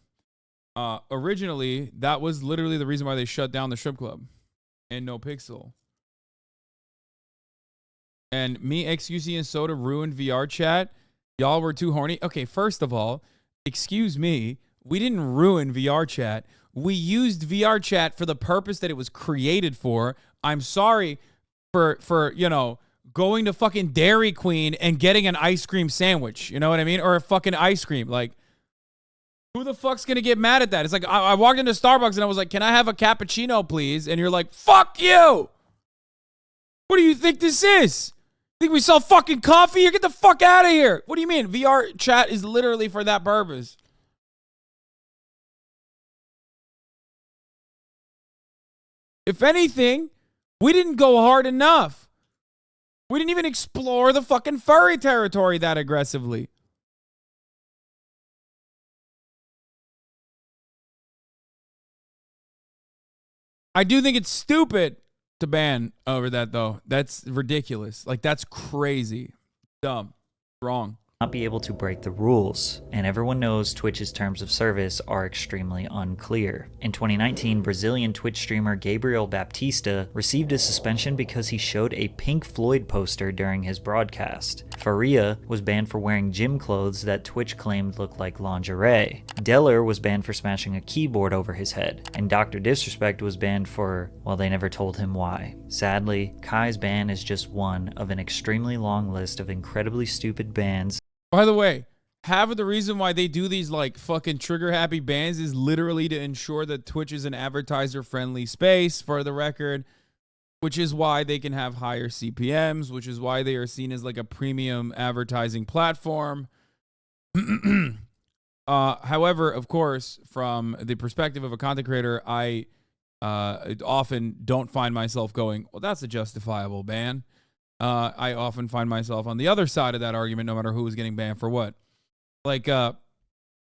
originally, that was literally the reason why they shut down the strip club in No Pixel. and me, XQC, and Soda ruined VR chat. Y'all were too horny. Okay, first of all, excuse me, we didn't ruin VR chat. We used VR chat for the purpose that it was created for. I'm sorry for going to fucking Dairy Queen and getting an ice cream sandwich. You know what I mean? Or a fucking ice cream. Like, who the fuck's gonna get mad at that? It's like I walked into Starbucks and I was like, "Can I have a cappuccino, please?" And you're like, "Fuck you! What do you think this is? Think we sell fucking coffee? You get the fuck out of here!" What do you mean? VR chat is literally for that purpose. If anything, we didn't go hard enough. We didn't even explore the fucking furry territory that aggressively. I do think it's stupid to ban over that, though. That's ridiculous. Like, that's crazy. Dumb. Wrong. Not be able to break the rules, and everyone knows Twitch's terms of service are extremely unclear. In 2019, Brazilian Twitch streamer Gabriel Baptista received a suspension because he showed a Pink Floyd poster during his broadcast. Faria was banned for wearing gym clothes that Twitch claimed looked like lingerie. Deller was banned for smashing a keyboard over his head, and Dr. Disrespect was banned for, well, they never told him why. Sadly, Kai's ban is just one of an extremely long list of incredibly stupid bans. By the way, half of the reason why they do these like fucking trigger happy bans is literally to ensure that Twitch is an advertiser friendly space, for the record, which is why they can have higher CPMs, which is why they are seen as like a premium advertising platform. However, of course, from the perspective of a content creator, I often don't find myself going, well, that's a justifiable ban. I often find myself on the other side of that argument, no matter who is getting banned for what. Like, this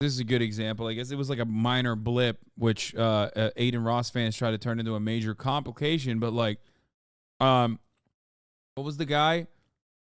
is a good example. I guess it was like a minor blip, which Aiden Ross fans try to turn into a major complication. But like, what was the guy?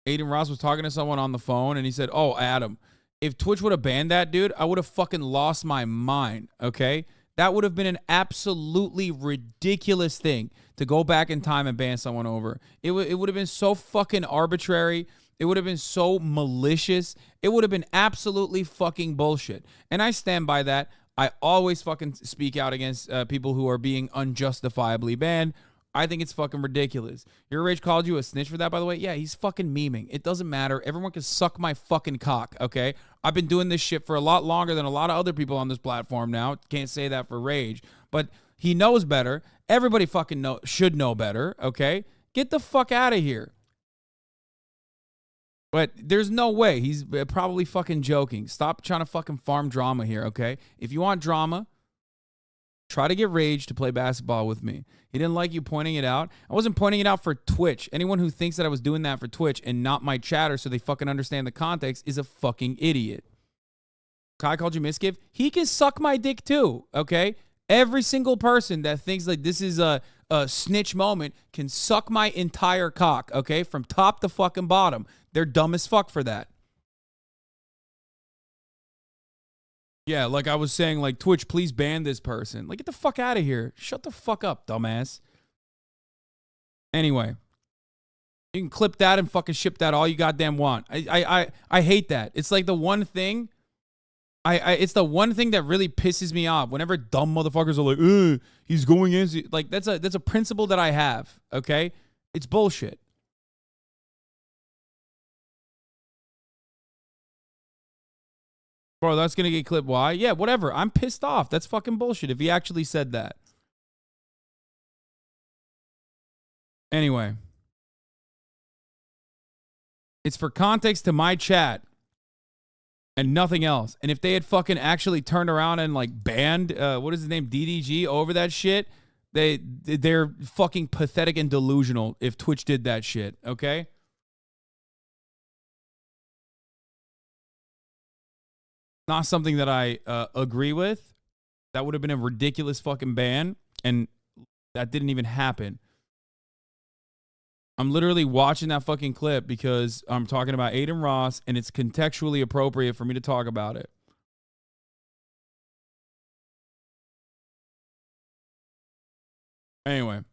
Aiden Ross was talking to someone on the phone, and he said, "Oh, Adam, if Twitch would have banned that dude, I would have fucking lost my mind." Okay. That would have been an absolutely ridiculous thing to go back in time and ban someone over. It would have been so fucking arbitrary. It would have been so malicious. It would have been absolutely fucking bullshit. And I stand by that. I always fucking speak out against people who are being unjustifiably banned. I think it's fucking ridiculous. Your Rage called you a snitch for that, by the way? Yeah, he's fucking memeing. It doesn't matter. Everyone can suck my fucking cock, okay? I've been doing this shit for a lot longer than a lot of other people on this platform now. Can't say that for Rage. But he knows better. Everybody fucking should know better, okay? Get the fuck out of here. But there's no way. He's probably fucking joking. Stop trying to fucking farm drama here, okay? If you want drama, try to get Rage to play basketball with me. He didn't like you pointing it out. I wasn't pointing it out for Twitch. Anyone who thinks that I was doing that for Twitch and not my chatter so they fucking understand the context is a fucking idiot. Kai called you misgive. He can suck my dick too, okay? Every single person that thinks like this is a snitch moment can suck my entire cock, okay? From top to fucking bottom. They're dumb as fuck for that. Yeah, like I was saying, like, Twitch, please ban this person. Like, get the fuck out of here. Shut the fuck up, dumbass. Anyway, you can clip that and fucking ship that all you goddamn want. I hate that. It's like the one thing. It's the one thing that really pisses me off. Whenever dumb motherfuckers are like, he's going in. Like, that's a principle that I have. Okay, it's bullshit. Bro, that's going to get clipped. Why? Yeah, whatever. I'm pissed off. That's fucking bullshit if he actually said that. Anyway. It's for context to my chat and nothing else. And if they had fucking actually turned around and like banned, what is his name, DDG over that shit, they're fucking pathetic and delusional if Twitch did that shit, okay? Not something that I agree with. That would have been a ridiculous fucking ban, and that didn't even happen. I'm literally watching that fucking clip because I'm talking about Aiden Ross, and it's contextually appropriate for me to talk about it. Anyway.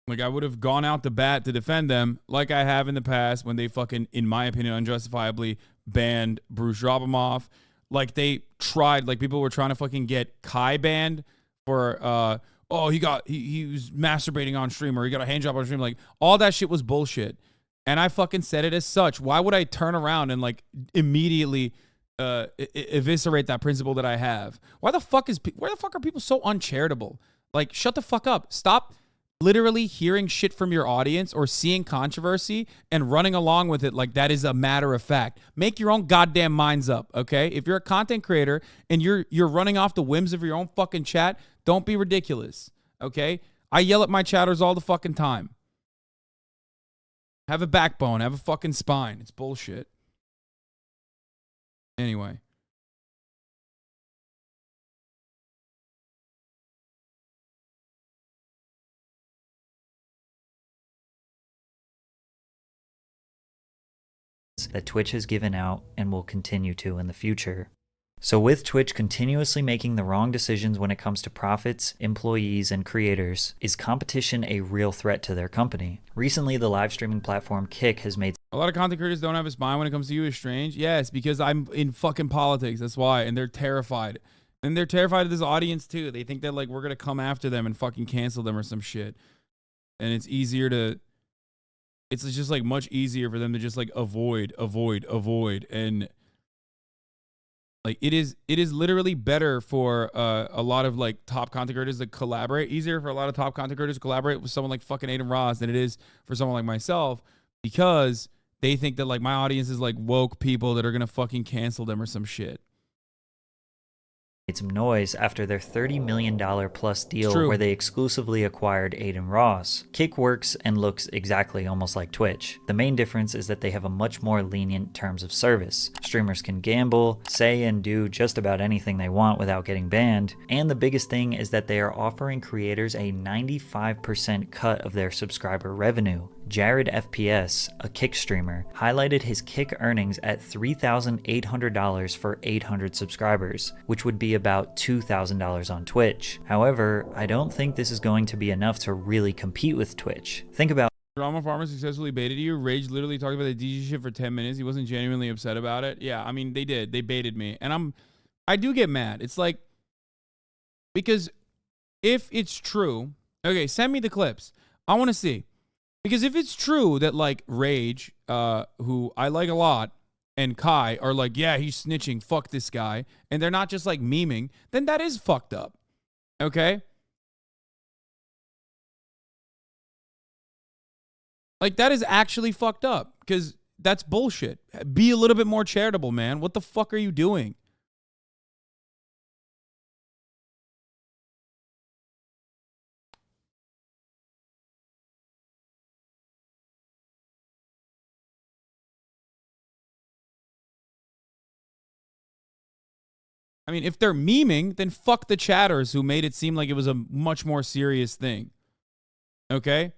Like, I would have gone out to bat to defend them like I have in the past when they fucking, in my opinion, unjustifiably banned Bruce Robimoff. Like, they tried, like, people were trying to fucking get Kai banned for, oh, he was masturbating on stream, or he got a hand job on stream. Like, all that shit was bullshit. And I fucking said it as such. Why would I turn around and, like, immediately eviscerate that principle that I have? Where the fuck are people so uncharitable? Like, shut the fuck up. Stop literally hearing shit from your audience or seeing controversy and running along with it like that is a matter of fact. Make your own goddamn minds up, okay? If you're a content creator and you're running off the whims of your own fucking chat, don't be ridiculous, okay? I yell at my chatters all the fucking time. Have a backbone, have a fucking spine. It's bullshit. Anyway. That Twitch has given out and will continue to in the future. So with Twitch continuously making the wrong decisions when it comes to profits, employees, and creators, is competition a real threat to their company? Recently, the live streaming platform Kick has made a lot of content creators don't have a spine when it comes to you is strange. Yes, because I'm in fucking politics. That's why. And they're terrified. And they're terrified of this audience too. They think that like we're going to come after them and fucking cancel them or some shit. And it's just like much easier for them to just like avoid. And like it is literally better for a lot of like top content creators to collaborate. Easier for a lot of top content creators to collaborate with someone like fucking Aiden Ross than it is for someone like myself, because they think that like my audience is like woke people that are gonna fucking cancel them or some shit. some noise after their $30 million plus deal where they exclusively acquired Aiden Ross. Kick works and looks exactly almost like Twitch. The main difference is that they have a much more lenient terms of service. Streamers can gamble, say and do just about anything they want without getting banned, and the biggest thing is that they are offering creators a 95% cut of their subscriber revenue. Jared FPS, a Kick streamer, highlighted his Kick earnings at $3,800 for 800 subscribers, which would be about $2,000 on Twitch. However, I don't think this is going to be enough to really compete with Twitch. Think about Drama Farmer successfully baited you. Rage literally talked about the DJ shit for 10 minutes. He wasn't genuinely upset about it. Yeah, I mean, they did. They baited me. And I do get mad. It's like, because if it's true, okay, send me the clips. I want to see. Because if it's true that, like, Rage, who I like a lot, and Kai are like, yeah, he's snitching, fuck this guy, and they're not just, like, memeing, then that is fucked up. Okay? Like, that is actually fucked up, because that's bullshit. Be a little bit more charitable, man. What the fuck are you doing? I mean, if they're memeing, then fuck the chatters who made it seem like it was a much more serious thing. Okay?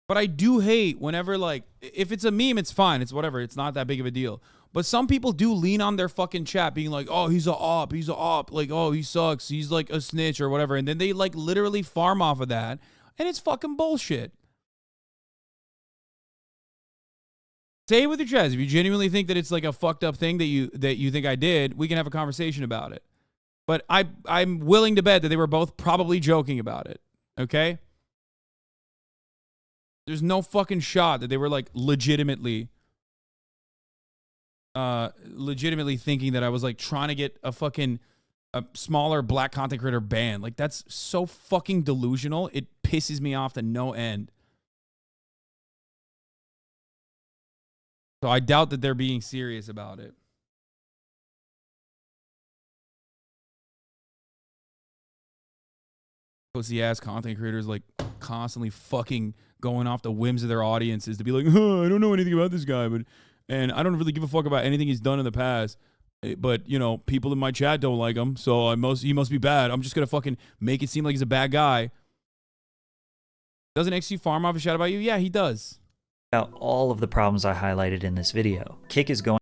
But I do hate whenever, like, if it's a meme, it's fine. It's whatever. It's not that big of a deal. But some people do lean on their fucking chat being like, oh, he's a op. He's a op. Like, oh, he sucks. He's like a snitch or whatever. And then they, like, literally farm off of that. And it's fucking bullshit. Say it with your chest. If you genuinely think that it's like a fucked up thing that you think I did, we can have a conversation about it. But I'm willing to bet that they were both probably joking about it. Okay? There's no fucking shot that they were like legitimately thinking that I was like trying to get a smaller black content creator banned. Like, that's so fucking delusional. It pisses me off to no end. So I doubt that they're being serious about it. Pussy ass content creators like constantly fucking going off the whims of their audiences to be like, huh, I don't know anything about this guy, and I don't really give a fuck about anything he's done in the past. But, you know, people in my chat don't like him, so he must be bad. I'm just gonna fucking make it seem like he's a bad guy. Doesn't XC farm off a chat about you? Yeah, he does. About all of the problems I highlighted in this video. Kick is going